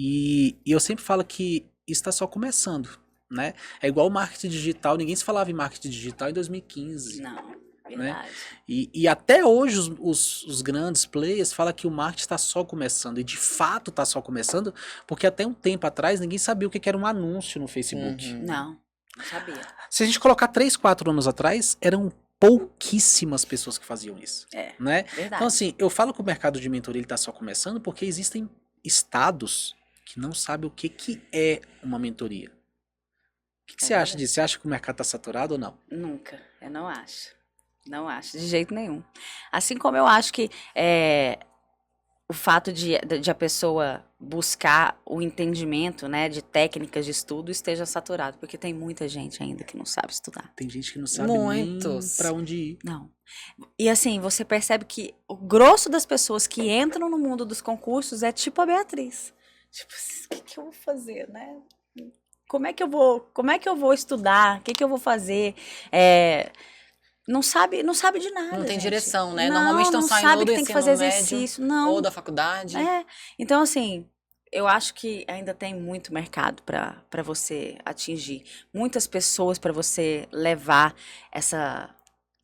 E eu sempre falo que isso está só começando, né? É igual o marketing digital. Ninguém se falava em marketing digital em 2015. Não, verdade. Né? E até hoje os grandes players falam que o marketing está só começando. E de fato está só começando, porque até um tempo atrás ninguém sabia o que era um anúncio no Facebook. Não sabia. Se a gente colocar 3, 4 anos atrás, eram pouquíssimas pessoas que faziam isso. Né? Verdade. Então, assim, eu falo que o mercado de mentoria está só começando porque existem estados que não sabem o que é uma mentoria. O que você acha disso? Você acha que o mercado está saturado ou não? Nunca, eu não acho. Não acho, de jeito nenhum. Assim como eu acho que o fato de a pessoa buscar o entendimento, né, de técnicas de estudo esteja saturado, porque tem muita gente ainda que não sabe estudar. Tem gente que não sabe nem pra onde ir. Não. E assim, você percebe que o grosso das pessoas que entram no mundo dos concursos é tipo a Beatriz. Tipo, o que eu vou fazer, né? Como é que eu vou estudar? O que eu vou fazer? Não sabe de nada. Não tem gente. direção, né? Não, Normalmente estão saindo sabe ou do que tem que ensino fazer médio, exercício, não. ou da faculdade. Então, assim, eu acho que ainda tem muito mercado para você atingir. Muitas pessoas para você levar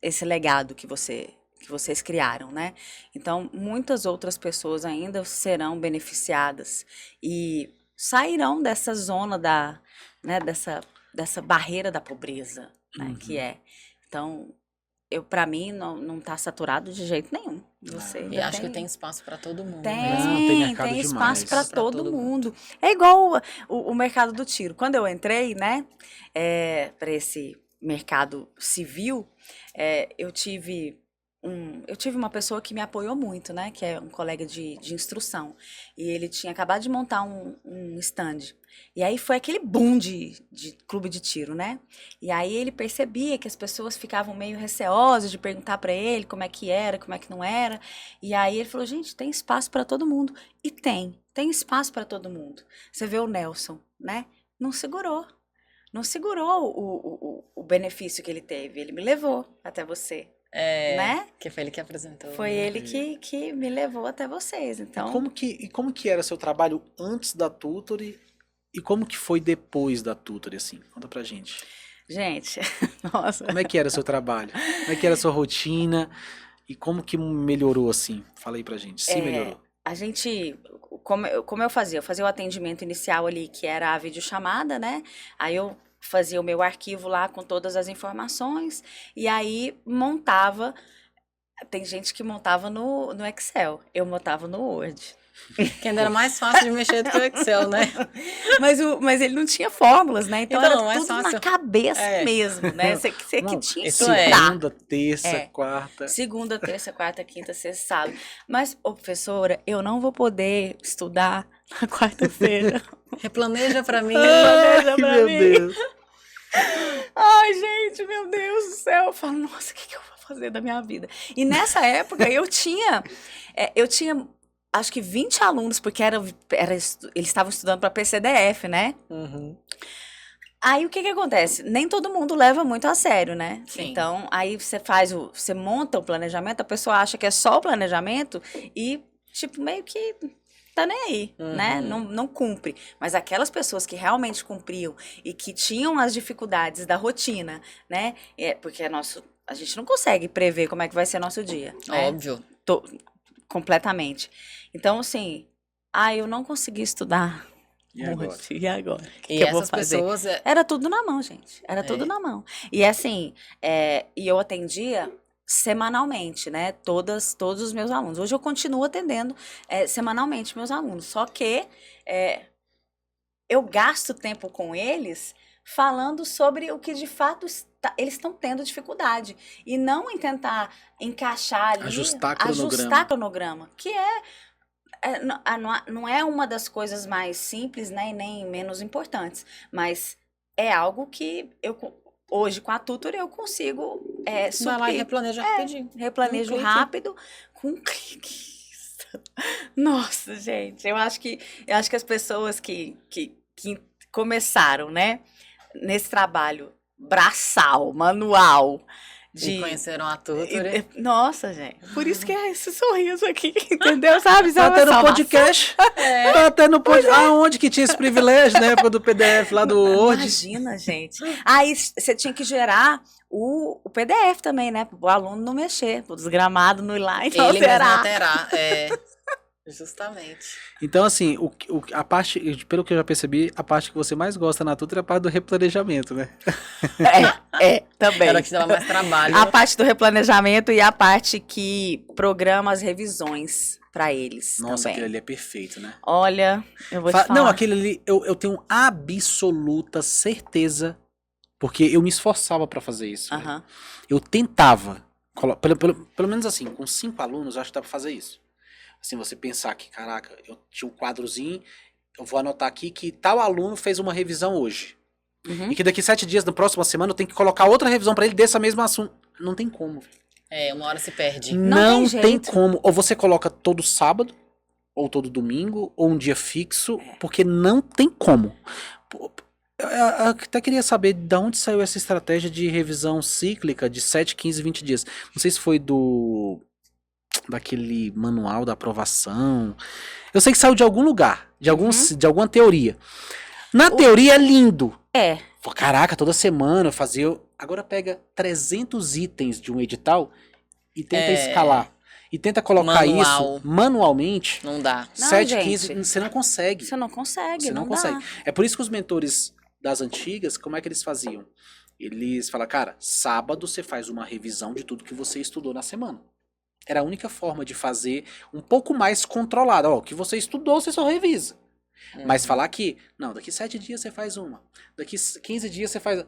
esse legado que vocês criaram, né? Então, muitas outras pessoas ainda serão beneficiadas e sairão dessa zona dessa barreira da pobreza, né? Que é. Então, para mim, não tá saturado de jeito nenhum. Você E ainda acho que tem espaço para todo mundo. Tem, né? Não, tem mercado tem demais. espaço para Pra todo todo mundo. É igual o mercado do tiro. Quando eu entrei, né, para esse mercado civil, eu tive uma pessoa que me apoiou muito, né, que é um colega de instrução. E ele tinha acabado de montar um stand. E aí foi aquele boom de clube de tiro, né? E aí ele percebia que as pessoas ficavam meio receosas de perguntar para ele como é que era, como é que não era. E aí ele falou, gente, tem espaço para todo mundo. E tem espaço para todo mundo. Você vê o Nelson, né? Não segurou. Não segurou o benefício que ele teve. Ele me levou até você, né? Que foi ele que apresentou. Foi né? ele que me levou até vocês. Então, E como que era seu trabalho antes da Tutory e como que foi depois da Tutory, assim? Conta pra gente. gente, nossa. Como é que era seu trabalho? Como é que era a sua rotina? E como que melhorou, assim? Fala aí pra gente. Se melhorou. A gente, como eu fazia? Eu fazia o atendimento inicial ali, que era a videochamada, né? Aí eu fazia o meu arquivo lá com todas as informações e aí montava. Tem gente que montava no Excel, eu montava no Word. Que ainda era mais fácil de mexer do que o Excel, né? Mas ele não tinha fórmulas, né? Então, Então, era mais tudo na fácil. cabeça mesmo, né? Você que Não, tinha que isso é. estudar. Segunda, terça, quarta. Segunda, terça, quarta, quinta, sexta, sábado. Mas, ô, professora, eu não vou poder estudar na quarta-feira. Replaneja pra mim. Planeja pra Meu mim. Deus. Ai, gente, meu Deus do céu. Eu falo, nossa, o que eu vou fazer da minha vida? E nessa época eu tinha acho que 20 alunos, porque eles estavam estudando para PCDF, né? Uhum. Aí o que acontece? Nem todo mundo leva muito a sério, né? Sim. Então, aí você monta o planejamento, a pessoa acha que é só o planejamento e, tipo, meio que tá nem aí, né? Não cumpre. Mas aquelas pessoas que realmente cumpriam e que tinham as dificuldades da rotina, né? Porque a gente não consegue prever como é que vai ser nosso dia, né? Óbvio. Completamente. Então, assim, eu não consegui estudar. E agora? Hoje. E agora? O que E eu vou essas fazer? pessoas. Era tudo na mão, gente. Era tudo na mão. E assim, e eu atendia semanalmente, né? Todos os meus alunos. Hoje eu continuo atendendo semanalmente meus alunos. Só que eu gasto tempo com eles falando sobre o que de fato eles estão tendo dificuldade. E não em tentar encaixar ali, Ajustar cronograma. Que não é uma das coisas mais simples, né, e nem menos importantes, mas é algo que hoje com a Tutor eu consigo Vai lá e suprir. replaneja rapidinho. Replanejo clique. rápido com um clique. Nossa, gente, eu acho que as pessoas que começaram, né, nesse trabalho braçal, manual, E conheceram a Tutor. nossa, gente. Por isso que é esse sorriso aqui, entendeu? Sabe? Tá até no Salvação. podcast. Tá até no podcast. Aonde que tinha esse privilégio, na época do PDF lá do Word? Imagina, gente. Aí você tinha que gerar o PDF também, né? Para o aluno não mexer, para o desgramado não ir lá e não Ele mesmo alterar. alterar. Justamente. Então, assim, a parte, pelo que eu já percebi, a parte que você mais gosta na Tutor é a parte do replanejamento, né? Também. Era que te dava mais trabalho. A parte do replanejamento e a parte que programa as revisões para eles Nossa, também. aquele ali é perfeito, né? Olha, eu vou te falar. Não, aquele ali, eu tenho absoluta certeza, porque eu me esforçava pra fazer isso. velho. Aham. Eu tentava, pelo menos assim, com 5 alunos, eu acho que dá pra fazer isso. Assim, você pensar que, caraca, eu tinha um quadrozinho, eu vou anotar aqui que tal aluno fez uma revisão hoje. Uhum. E que daqui 7 dias, na próxima semana, eu tenho que colocar outra revisão pra ele dessa mesma assunto. Não tem como. Uma hora se perde. Não tem tem jeito. como. Ou você coloca todo sábado, ou todo domingo, ou um dia fixo, porque não tem como. Eu até queria saber de onde saiu essa estratégia de revisão cíclica de 7, 15, 20 dias. Não sei se foi daquele manual da aprovação. Eu sei que saiu de algum lugar, de alguma teoria. Na teoria é lindo. Pô, caraca, toda semana eu fazia. Agora pega 300 itens de um edital e tenta escalar. E tenta colocar isso manualmente. Não dá. 7, gente. 15, você não consegue. Você não consegue, Você não não consegue. dá. É por isso que os mentores das antigas, como é que eles faziam? Eles falam, cara, sábado você faz uma revisão de tudo que você estudou na semana. Era a única forma de fazer um pouco mais controlado. Ó, o que você estudou, você só revisa. Mas falar que, não, daqui 7 dias você faz uma. Daqui 15 dias você faz...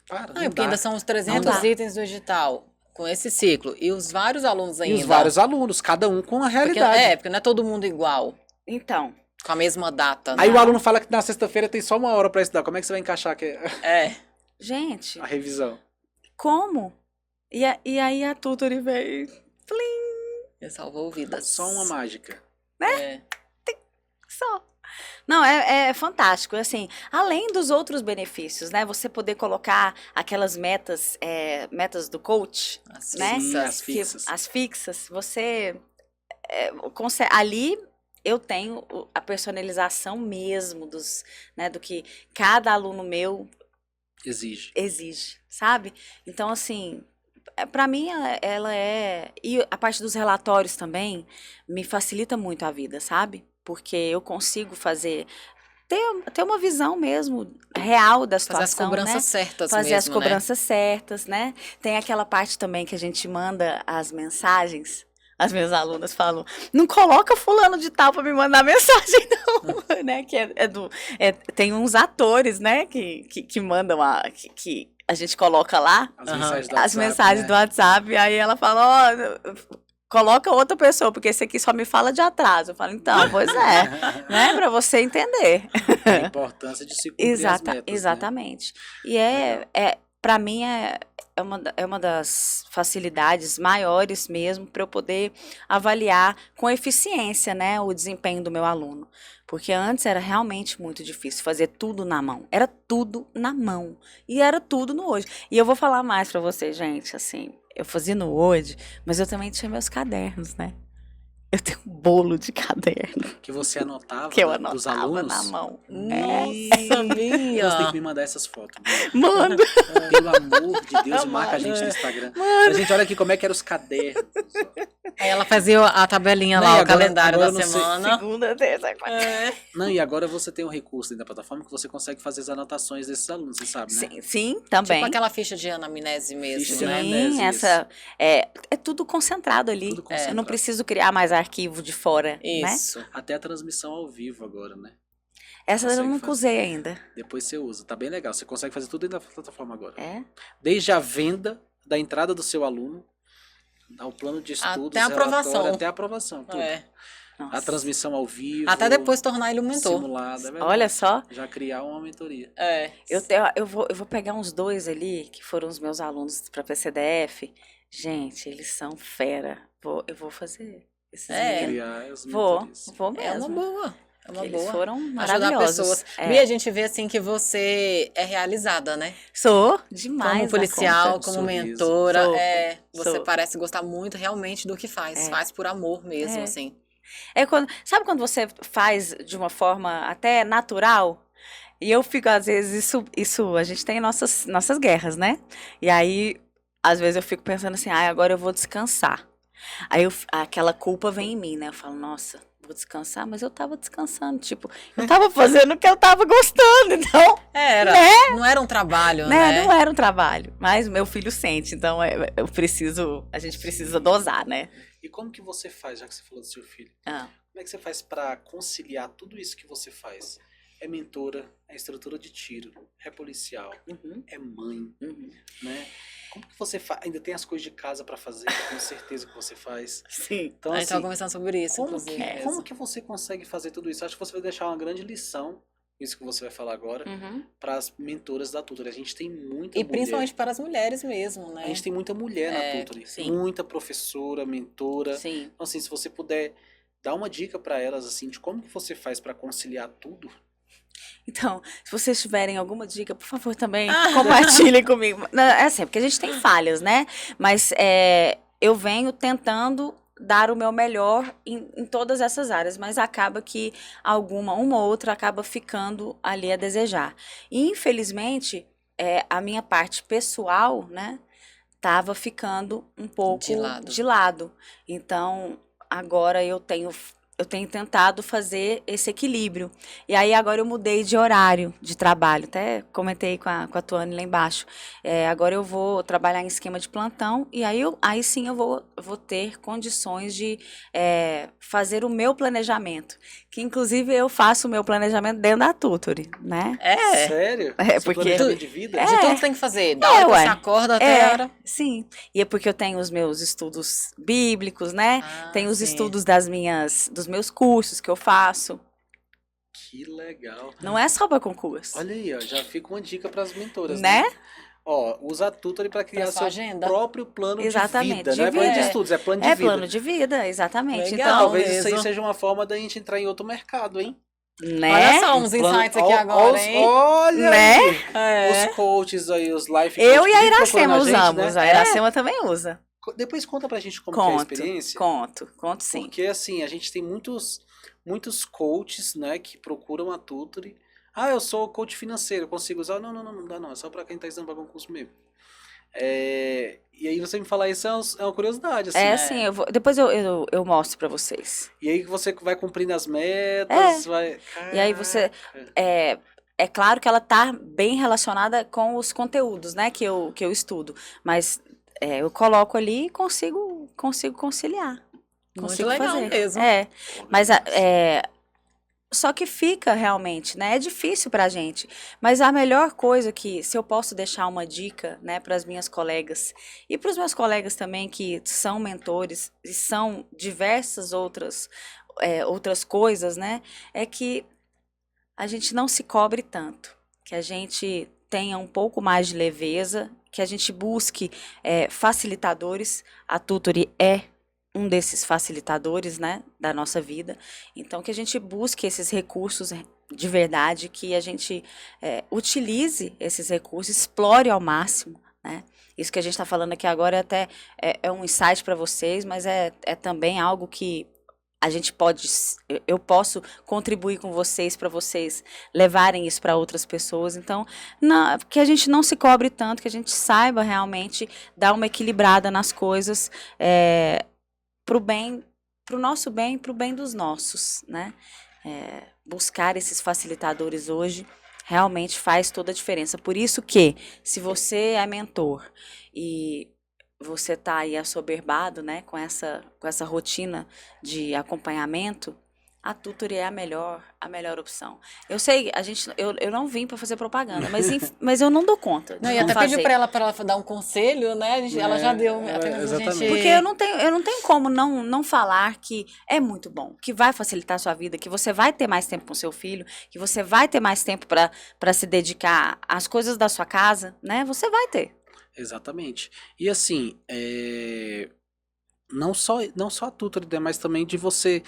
Para, Ah, não é porque dá. ainda são os Não 300 dá. itens do edital, com esse ciclo. E os vários alunos E ainda. os vários alunos, cada um com a Porque, realidade. porque não é todo mundo igual, Então, com a mesma data, né? Aí o aluno fala que na sexta-feira tem só 1 hora pra estudar. Como é que você vai encaixar É. gente, a revisão? como? E aí a tutoria veio, Ele salvou vidas. Só uma mágica. É. só. Não, é fantástico, assim, além dos outros benefícios, né, você poder colocar aquelas metas do coach, As né? Sim, as que- fixas. as fixas, você consegue, ali eu tenho a personalização mesmo do que cada aluno meu Exige. exige, sabe? Então, assim, para mim ela é... E a parte dos relatórios também me facilita muito a vida, sabe? Porque eu consigo ter uma visão mesmo real da Fazer situação, as cobranças né? certas Fazer mesmo, as cobranças certas, né? Tem aquela parte também que a gente manda as mensagens. As minhas alunas falam, não coloca fulano de tal para me mandar mensagem, não, né? Tem uns atores, né? Que mandam que a gente coloca lá As Aham. mensagens do as WhatsApp, mensagens né? do WhatsApp. Aí ela fala, ó, coloca outra pessoa, porque esse aqui só me fala de atraso. Eu falo, então, pois é, né? Para você entender. A importância de se cumprir as metas, né? Exatamente. E Legal. para mim é uma das facilidades maiores mesmo para eu poder avaliar com eficiência, né, o desempenho do meu aluno. Porque antes era realmente muito difícil fazer tudo na mão. Era tudo na mão. E era tudo no Word. E eu vou falar mais para vocês, gente, assim, eu fazia no Word, mas eu também tinha meus cadernos, né? Eu tenho um bolo de caderno Que você anotava que eu dos anotava alunos. na mão. Nossa, Bia! Você tem que me mandar essas fotos. Bia. Manda. Pelo amor de Deus, e marca a gente Mano. no Instagram. A gente olha aqui como é que eram os cadernos. Aí ela fazia a tabelinha Não, lá, e o agora- calendário agora da eu não sei- semana. Segunda, terça, quarta. É. Não, e agora você tem um recurso dentro da plataforma que você consegue fazer as anotações desses alunos, você sabe, né? Sim, também. Tipo aquela ficha de anamnese mesmo, Ficha de né? anamnese. Sim, isso. essa é tudo concentrado ali. Tudo Eu concentrado. não preciso criar mais arquivo de fora, né? Isso. Até a transmissão ao vivo agora, né? Essa eu Consegue nunca fazer. usei ainda. Depois você usa. Tá bem legal. Você consegue fazer tudo dentro da plataforma agora. É? Desde a venda, da entrada do seu aluno, ao plano de estudos, Até a aprovação. relatório, até a aprovação. Tudo. É. Nossa. A transmissão ao vivo. Até depois tornar ele um mentor. Simulada. É verdade. Olha só, Já criar uma mentoria. É. eu vou pegar uns 2 ali, que foram os meus alunos para PCDF. Gente, eles são fera. Eu vou fazer esses É. meninos. Criar as Vou mentorias. vou É uma mesmo. boa. É uma Eles boa. foram Ajudar maravilhosos. pessoas. É. Bia, a gente vê assim que você é realizada, né? Sou demais. Como da policial, conta. como Sorriso. mentora. Sou. Você Sou. parece gostar muito realmente do que faz. É. Faz por amor mesmo, É. assim. Sabe quando você faz de uma forma até natural? E eu fico, às vezes, isso a gente tem nossas guerras, né? E aí, às vezes eu fico pensando assim, agora eu vou descansar. Aí aquela culpa vem em mim, né? Eu falo, nossa, vou descansar, mas eu tava descansando, tipo, eu tava fazendo o que eu tava gostando, então, Era. Não era um trabalho, né? né? Não era um trabalho, mas o meu filho sente, então a gente precisa dosar, né? E como que você faz, já que você falou do seu filho? Ah. Como é que você faz pra conciliar tudo isso que você faz? É mentora, é instrutora de tiro, é policial, Uhum, é mãe, uhum. né? Como que você faz? Ainda tem as coisas de casa pra fazer, tenho certeza que você faz. Sim. Então, A gente tava assim, conversando sobre isso, como inclusive. que, como que você consegue fazer tudo isso? Acho que você vai deixar uma grande lição, isso que você vai falar agora, Uhum. para as mentoras da Tutor. A gente tem muita E mulher. principalmente para as mulheres mesmo, né? A gente tem muita mulher É, na Tutor. sim. Muita professora, mentora. Sim. Então, assim, se você puder dar uma dica para elas, assim, de como que você faz para conciliar tudo. Então, se vocês tiverem alguma dica, por favor, também compartilhem comigo. Não, é assim, porque a gente tem falhas, né? Mas eu venho tentando dar o meu melhor em todas essas áreas, mas acaba que uma ou outra acaba ficando ali a desejar. E, infelizmente, a minha parte pessoal, né, estava ficando um pouco De lado. de lado. Então, agora eu tenho eu tenho tentado fazer esse equilíbrio. E aí agora eu mudei de horário de trabalho, até comentei com a Tuane lá embaixo. Agora eu vou trabalhar em esquema de plantão e aí sim eu vou ter condições de fazer o meu planejamento. Que inclusive eu faço o meu planejamento dentro da Tutore, né? Sério? Seu Porque planejamento de vida? De tudo que tem que fazer. Da hora que ué. você acorda até a hora. Sim. E é porque eu tenho os meus estudos bíblicos, né? Tenho os sim. estudos dos meus cursos que eu faço. Que legal. Não é só para concurso. Olha aí, ó, já fica uma dica para as mentoras, Né? Ó, usa a Tutore para criar Pra sua seu agenda. próprio plano Exatamente, de vida. de Não é plano de vida. estudos, é plano de É vida. plano de vida, exatamente. Legal. Então, Talvez isso aí mesmo. seja uma forma da gente entrar em outro mercado, hein? né? Olha só uns insights aqui agora, hein? Olha Né? aí, os coaches aí, os life Eu coaches e a que Iracema procuram a gente, usamos. né? A Iracema também usa. Depois conta pra gente como que é a Conto, experiência. conto sim. Porque assim, a gente tem muitos coaches, né, que procuram a Tutore. Ah, eu sou coach financeiro, eu consigo usar? Não dá não, é só pra quem tá estudando pra concurso mesmo. E aí você me falar isso é uma curiosidade, assim. Sim, depois eu mostro pra vocês. E aí você vai cumprindo as metas, vai... E aí você... É claro que ela tá bem relacionada com os conteúdos, né, que eu estudo. Mas eu coloco ali e consigo conciliar. Muito Consigo legal fazer. mesmo. Mas só que fica realmente, né? É difícil pra gente. Mas a melhor coisa que, se eu posso deixar uma dica, né, para as minhas colegas e para os meus colegas também que são mentores e são diversas outras coisas, né? É que a gente não se cobre tanto, que a gente tenha um pouco mais de leveza, que a gente busque facilitadores. A Tutore é um desses facilitadores, né, da nossa vida. Então, que a gente busque esses recursos de verdade, que a gente utilize esses recursos, explore ao máximo, né? Isso que a gente está falando aqui agora até é um insight para vocês, mas é também algo que a gente eu posso contribuir com vocês para vocês levarem isso para outras pessoas. Então, que a gente não se cobre tanto, que a gente saiba realmente dar uma equilibrada nas coisas, pro nosso bem, pro bem dos nossos, né? Buscar esses facilitadores hoje realmente faz toda a diferença. Por isso que, se você é mentor e você tá aí assoberbado, né, com essa rotina de acompanhamento, a Tutore é a melhor opção. Eu sei, eu não vim para fazer propaganda, mas eu não dou conta de Não, e não até fazer. pedi para ela dar um conselho, né? Ela já deu. Apenas a exatamente. gente... Porque eu não tenho como não falar que é muito bom, que vai facilitar a sua vida, que você vai ter mais tempo com seu filho, que você vai ter mais tempo para se dedicar às coisas da sua casa, né? Você vai ter. Exatamente. E assim, não só a Tutore, né, mas também de você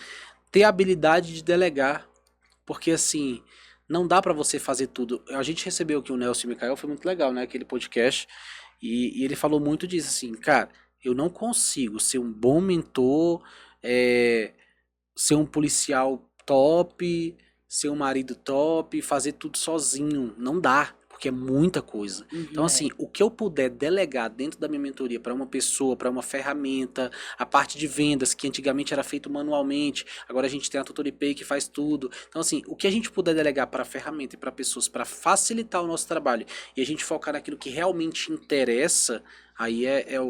ter a habilidade de delegar. Porque assim, não dá pra você fazer tudo. A gente recebeu aqui o Nelson Micael, foi muito legal, né? Aquele podcast. E ele falou muito disso, assim, cara, eu não consigo ser um bom mentor, ser um policial top, ser um marido top, fazer tudo sozinho. Não dá, porque é muita coisa. Então, assim, o que eu puder delegar dentro da minha mentoria para uma pessoa, para uma ferramenta, a parte de vendas, que antigamente era feito manualmente, agora a gente tem a Tutore Pay que faz tudo. Então, assim, o que a gente puder delegar para ferramenta e para pessoas para facilitar o nosso trabalho e a gente focar naquilo que realmente interessa, aí é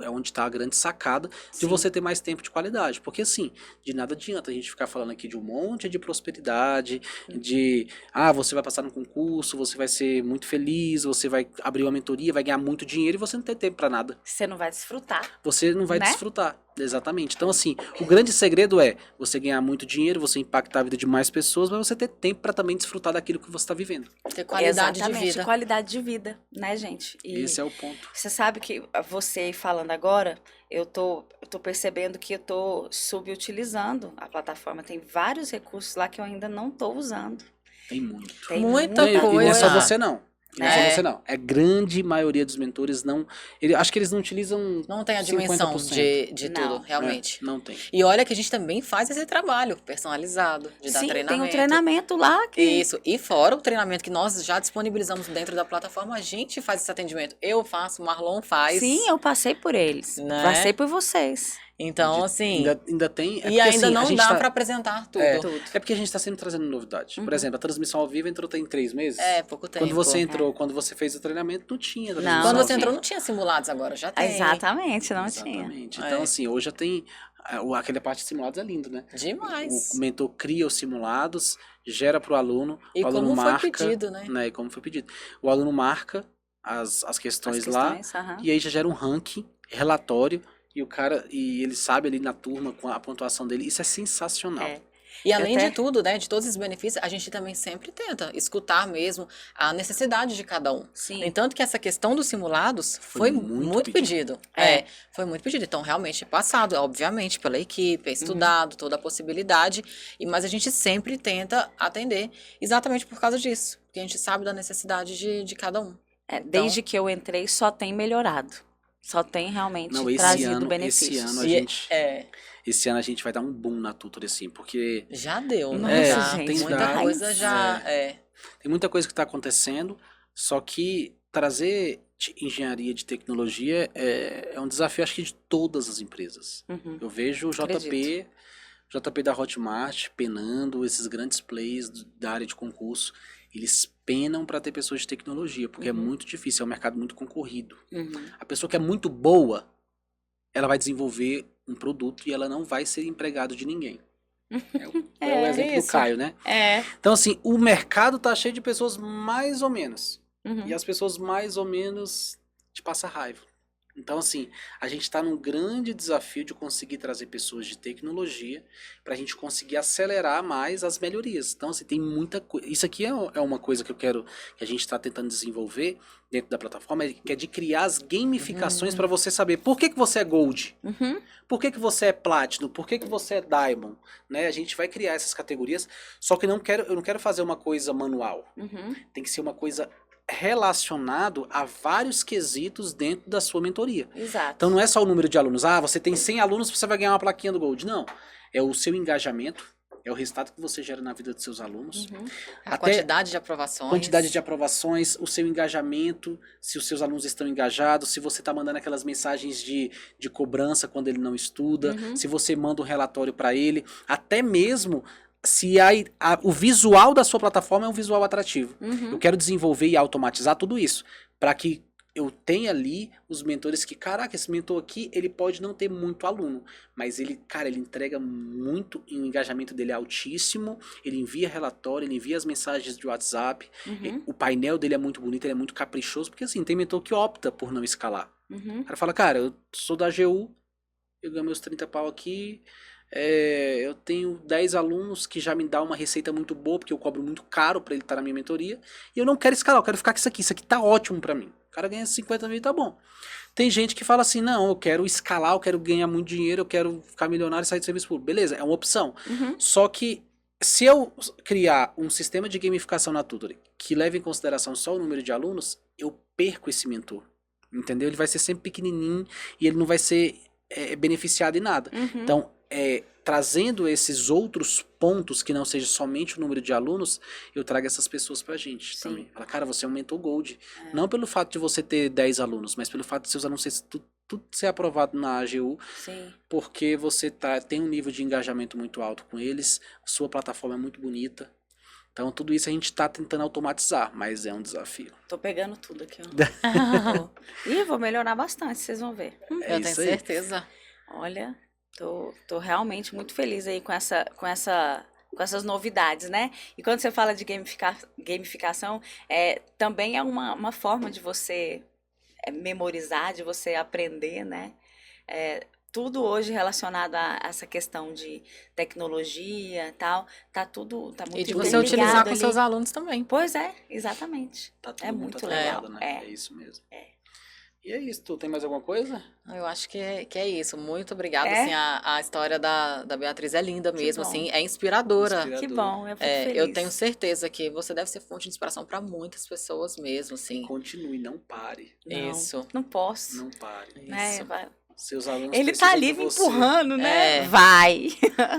onde está a grande sacada de Sim. você ter mais tempo de qualidade. Porque, assim, de nada adianta a gente ficar falando aqui de um monte de prosperidade, de, você vai passar num concurso, você vai ser muito feliz, você vai abrir uma mentoria, vai ganhar muito dinheiro e você não tem tempo para nada. Você não vai desfrutar. Você não vai Né? desfrutar. Exatamente. Então, assim, o grande segredo é você ganhar muito dinheiro, você impactar a vida de mais pessoas, mas você ter tempo para também desfrutar daquilo que você está vivendo. Ter qualidade Exatamente, de vida. qualidade de vida, né, gente? E Esse é o ponto. você sabe que você falando agora, eu tô percebendo que eu tô subutilizando a plataforma. Tem vários recursos lá que eu ainda não tô usando. Tem muito. Tem Muita E não é só coisa. você, não. Não é só você, não. É grande maioria dos mentores não... acho que eles não utilizam Não tem a dimensão 50%. de Não. tudo, realmente. Não tem. E olha que a gente também faz esse trabalho personalizado, de dar Sim, treinamento. tem um treinamento lá que... Isso. E fora o treinamento que nós já disponibilizamos dentro da plataforma, a gente faz esse atendimento. Eu faço, o Marlon faz. Sim, eu passei por eles. Né? Passei por vocês. Então, assim... Ainda tem... e porque, ainda assim, não dá para apresentar tudo. Tudo. É porque a gente está sempre trazendo novidade. Por exemplo, a transmissão ao vivo entrou tem 3 meses. Pouco tempo. Quando você entrou, quando você fez o treinamento, não tinha transmissão Quando ao você vivo. entrou, não tinha simulados, agora já tem. Exatamente, não tinha. Exatamente. Então, assim, hoje já tem... Aquela parte de simulados é lindo, né? Demais. O mentor cria os simulados, gera para o aluno. E o aluno como foi marca, pedido, né? E como foi pedido. O aluno marca as questões lá, e aí já gera um ranking, relatório, e ele sabe ali na turma com a pontuação dele. Isso é sensacional. E além de tudo, né, de todos esses benefícios, a gente também sempre tenta escutar mesmo a necessidade de cada um. Sim. No entanto que essa questão dos simulados foi muito pedido. Foi muito pedido. Então, realmente, é passado, obviamente, pela equipe, é estudado toda a possibilidade, mas a gente sempre tenta atender exatamente por causa disso. Porque a gente sabe da necessidade de cada um. Desde que eu entrei, só tem melhorado. Só tem realmente trazido benefícios. Esse ano a gente vai dar um boom na Tutor, assim, porque... Já deu, né? Nossa, gente, tem muita coisa já... Tem muita coisa que está acontecendo, só que trazer engenharia de tecnologia é um desafio, acho que, de todas as empresas. Eu vejo o JP da Hotmart penando, esses grandes players da área de concurso, eles penam para ter pessoas de tecnologia, porque é muito difícil, é um mercado muito concorrido. A pessoa que é muito boa, ela vai desenvolver um produto e ela não vai ser empregado de ninguém. É o exemplo do Caio, né? Então, assim, o mercado tá cheio de pessoas mais ou menos. E as pessoas mais ou menos te passam raiva. Então, assim, a gente está num grande desafio de conseguir trazer pessoas de tecnologia para a gente conseguir acelerar mais as melhorias. Então, assim, tem muita coisa. Isso aqui é uma coisa que que a gente está tentando desenvolver dentro da plataforma, que é de criar as gamificações para você saber por que você é Gold, por que você é Platinum, por que você é Diamond, né? A gente vai criar essas categorias, só que eu não quero fazer uma coisa manual. Tem que ser uma coisa relacionado a vários quesitos dentro da sua mentoria. Exato. Então não é só o número de alunos. Você tem 100 alunos, você vai ganhar uma plaquinha do Gold. Não. É o seu engajamento, é o resultado que você gera na vida dos seus alunos. A quantidade de aprovações. Quantidade de aprovações, o seu engajamento, se os seus alunos estão engajados, se você está mandando aquelas mensagens de cobrança quando ele não estuda, se você manda um relatório para ele, até mesmo se o visual da sua plataforma é um visual atrativo. Eu quero desenvolver e automatizar tudo isso, para que eu tenha ali os mentores que, caraca, esse mentor aqui, ele pode não ter muito aluno, mas ele entrega muito e o engajamento dele é altíssimo, ele envia relatório, ele envia as mensagens de WhatsApp, o painel dele é muito bonito, ele é muito caprichoso, porque assim, tem mentor que opta por não escalar. O cara fala, cara, eu sou da AGU, eu ganho meus 30 pau aqui, eu tenho 10 alunos que já me dá uma receita muito boa, porque eu cobro muito caro para ele estar na minha mentoria, e eu não quero escalar, eu quero ficar com isso aqui tá ótimo para mim. O cara ganha 50 mil, tá bom. Tem gente que fala assim, não, eu quero escalar, eu quero ganhar muito dinheiro, eu quero ficar milionário e sair do serviço público. Beleza, é uma opção. Só que se eu criar um sistema de gamificação na Tutor que leve em consideração só o número de alunos, eu perco esse mentor. Entendeu? Ele vai ser sempre pequenininho e ele não vai ser beneficiado em nada. Então, trazendo esses outros pontos que não seja somente o número de alunos, eu trago essas pessoas pra gente também. Fala, cara, você é um mentor Gold. Não pelo fato de você ter 10 alunos, mas pelo fato de seus alunos tudo ser aprovado na AGU, porque você tem um nível de engajamento muito alto com eles, sua plataforma é muito bonita. Então, tudo isso a gente tá tentando automatizar, mas é um desafio. Tô pegando tudo aqui, ó. E vou melhorar bastante, vocês vão ver. Eu tenho certeza. Olha, tô realmente muito feliz aí com essas novidades, né? E quando você fala de gamificação, também é uma forma de você memorizar, de você aprender, né? Tudo hoje relacionado a essa questão de tecnologia e tal, tá muito E de você utilizar com seus alunos também. Pois é, exatamente. Tá tudo muito legal, né? É isso mesmo. E é isso, tu tem mais alguma coisa? Eu acho que é isso. Muito obrigada, assim, a história da Beatriz é linda mesmo, assim, é inspiradora. Que bom, eu fico feliz. Eu tenho certeza que você deve ser fonte de inspiração para muitas pessoas mesmo, assim. Continue, não pare. Isso. Não posso. Não pare. Isso. Seus alunos Ele tá ali me empurrando, né? É. Vai!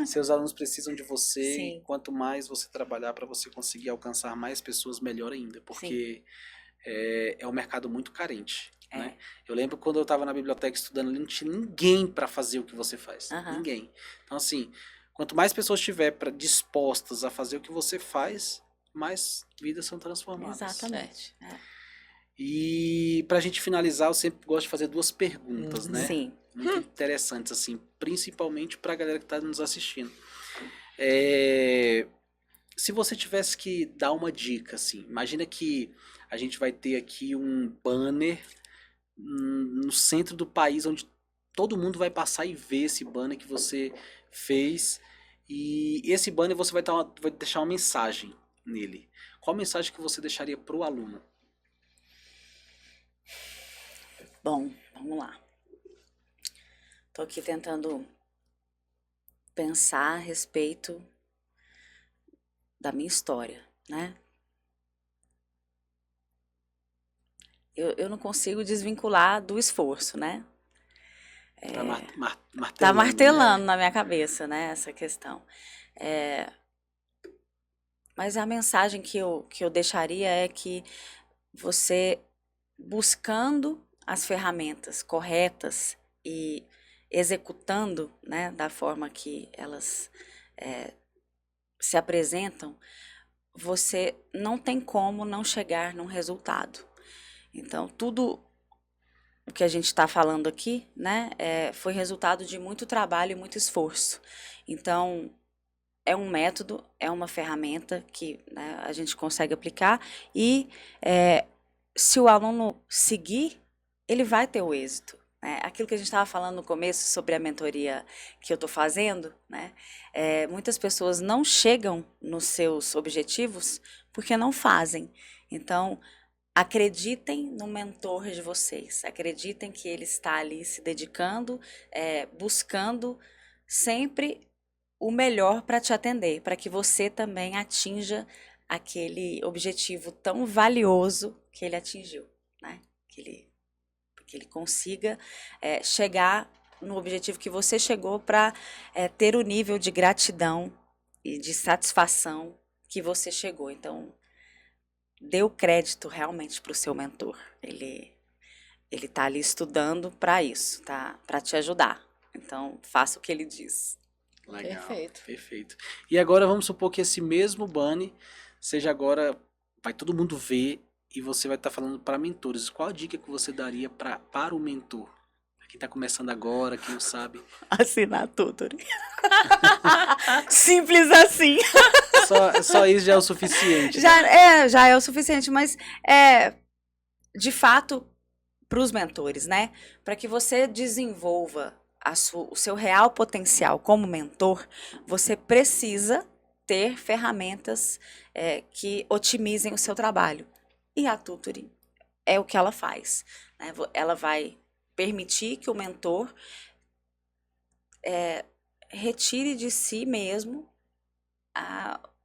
Seus alunos precisam de você. Sim. E quanto mais você trabalhar para você conseguir alcançar mais pessoas, melhor ainda. Porque é um mercado muito carente. né? Eu lembro quando eu estava na biblioteca estudando ali, não tinha ninguém para fazer o que você faz. Ninguém. Então, assim, quanto mais pessoas tiver dispostas a fazer o que você faz, mais vidas são transformadas. Exatamente. E pra gente finalizar, eu sempre gosto de fazer 2 perguntas, né? Sim. Muito interessantes, assim, principalmente pra galera que tá nos assistindo. Se você tivesse que dar uma dica, assim, imagina que a gente vai ter aqui um banner no centro do país, onde todo mundo vai passar e ver esse banner que você fez. E esse banner você vai deixar uma mensagem nele. Qual mensagem que você deixaria pro aluno? Bom, vamos lá. Tô aqui tentando pensar a respeito da minha história, né? Eu não consigo desvincular do esforço, né? Tá martelando, Tá martelando né? na minha cabeça, né, essa questão. Mas a mensagem que eu deixaria é que você, buscando as ferramentas corretas e executando, né, da forma que elas se apresentam, você não tem como não chegar num resultado. Então, tudo o que a gente está falando aqui, né, foi resultado de muito trabalho e muito esforço. Então, é um método, é uma ferramenta que, né, a gente consegue aplicar e se o aluno seguir, ele vai ter o êxito. Né? Aquilo que a gente estava falando no começo sobre a mentoria que eu estou fazendo, né? Muitas pessoas não chegam nos seus objetivos porque não fazem. Então, acreditem no mentor de vocês, acreditem que ele está ali se dedicando, buscando sempre o melhor para te atender, para que você também atinja aquele objetivo tão valioso que ele atingiu, né? Que ele consiga chegar no objetivo que você chegou para ter o nível de gratidão e de satisfação que você chegou. Então, dê o crédito realmente para o seu mentor. Ele está ali estudando para isso, tá? Para te ajudar. Então, faça o que ele diz. Legal, Perfeito. perfeito. E agora vamos supor que esse mesmo banner seja agora, vai todo mundo ver e você vai estar falando para mentores. Qual a dica que você daria para o mentor? Quem está começando agora, quem não sabe. Assinar tudo. Simples assim. Só isso já é o suficiente. Já é o suficiente, mas de fato, para os mentores, né? Para que você desenvolva o seu real potencial como mentor, você precisa ter ferramentas que otimizem o seu trabalho. E a Tutory é o que ela faz. Né? Ela vai permitir que o mentor retire de si mesmo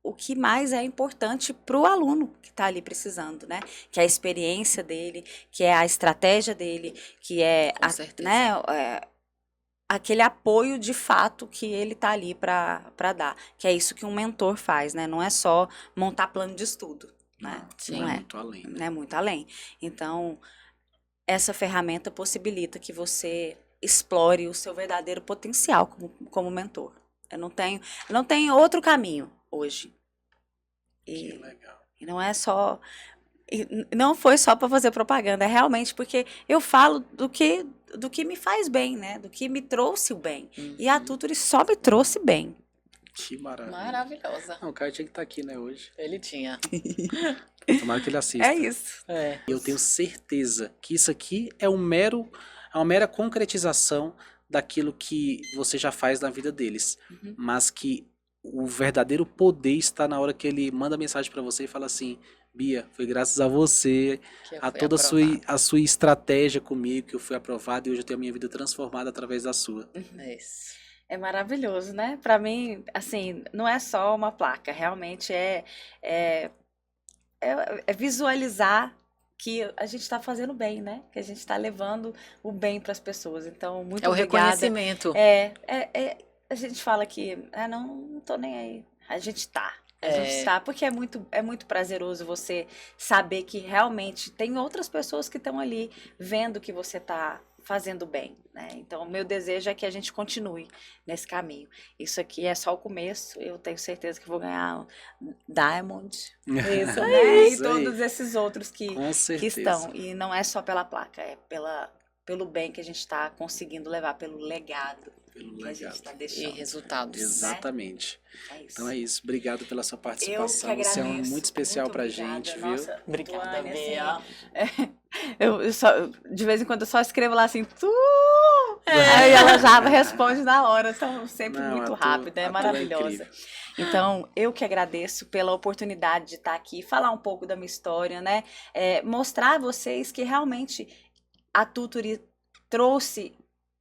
o que mais é importante para o aluno que está ali precisando, né? Que é a experiência dele, que é a estratégia dele, que é Com certeza. Aquele apoio de fato que ele está ali para dar. Que é isso que um mentor faz, né? Não é só montar plano de estudo. Né? Sim. Não é muito além. Não é muito além. Então, essa ferramenta possibilita que você explore o seu verdadeiro potencial como mentor. Eu não tenho outro caminho hoje. Que legal. E não é só... Não foi só para fazer propaganda, é realmente porque eu falo do que me faz bem, né? Do que me trouxe o bem. E a Tutory só me trouxe bem. Que maravilha. Maravilhosa. Não, o cara tinha que estar aqui, né, hoje. Ele tinha. Tomara que ele assista. É isso. Eu tenho certeza que isso aqui é uma mera concretização daquilo que você já faz na vida deles. Mas que o verdadeiro poder está na hora que ele manda mensagem para você e fala assim: Bia, foi graças a você, a toda a sua estratégia comigo que eu fui aprovado e hoje eu tenho a minha vida transformada através da sua. É isso. É maravilhoso, né? Para mim, assim, não é só uma placa, realmente é visualizar que a gente está fazendo bem, né? Que a gente está levando o bem para as pessoas. Então, muito obrigada. É o reconhecimento. A gente fala que, não tô nem aí. A gente tá. A gente tá, porque é muito prazeroso você saber que realmente tem outras pessoas que estão ali vendo que você tá fazendo bem, né? Então, o meu desejo é que a gente continue nesse caminho. Isso aqui é só o começo. Eu tenho certeza que vou ganhar um Diamond. Isso, né? E todos esses outros que estão. E não é só pela placa, é pelo bem que a gente está conseguindo levar, pelo legado que a gente está deixando. E resultados. Exatamente. Né? É isso. Então é isso. Obrigado pela sua participação. Eu que agradeço. Você é muito especial muito pra obrigada. gente, Nossa, viu? Obrigada, Tuane, Bia. assim, eu só, de vez em quando eu só escrevo lá assim, aí ela já responde na hora, então sempre Não, muito a tua- rápida, a é tua é maravilhosa. incrível. Então, eu que agradeço pela oportunidade de estar aqui, falar um pouco da minha história, né? Mostrar a vocês que realmente a Tuturi trouxe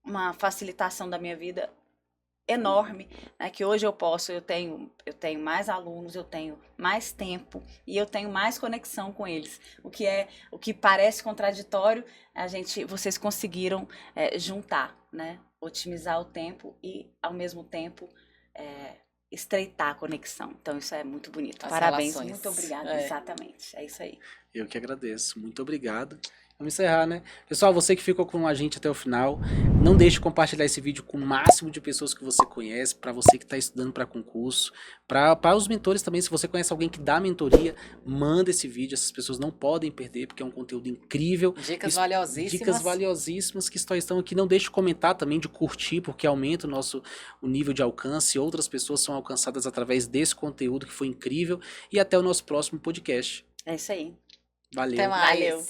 uma facilitação da minha vida enorme, né? Que hoje eu tenho mais alunos, eu tenho mais tempo e eu tenho mais conexão com eles. O que parece contraditório, vocês conseguiram juntar, né? Otimizar o tempo e ao mesmo tempo estreitar a conexão. Então isso é muito bonito. As Parabéns, relações. muito obrigada. Exatamente, é isso aí. Eu que agradeço. Muito obrigado. Vamos encerrar, né? Pessoal, você que ficou com a gente até o final, não deixe de compartilhar esse vídeo com o máximo de pessoas que você conhece, para você que está estudando para concurso, para os mentores também. Se você conhece alguém que dá mentoria, manda esse vídeo. Essas pessoas não podem perder, porque é um conteúdo incrível. Dicas valiosíssimas. Dicas valiosíssimas que só estão aqui. Não deixe de comentar também, de curtir, porque aumenta o nível de alcance. Outras pessoas são alcançadas através desse conteúdo que foi incrível. E até o nosso próximo podcast. É isso aí. Valeu. Até mais. Valeu.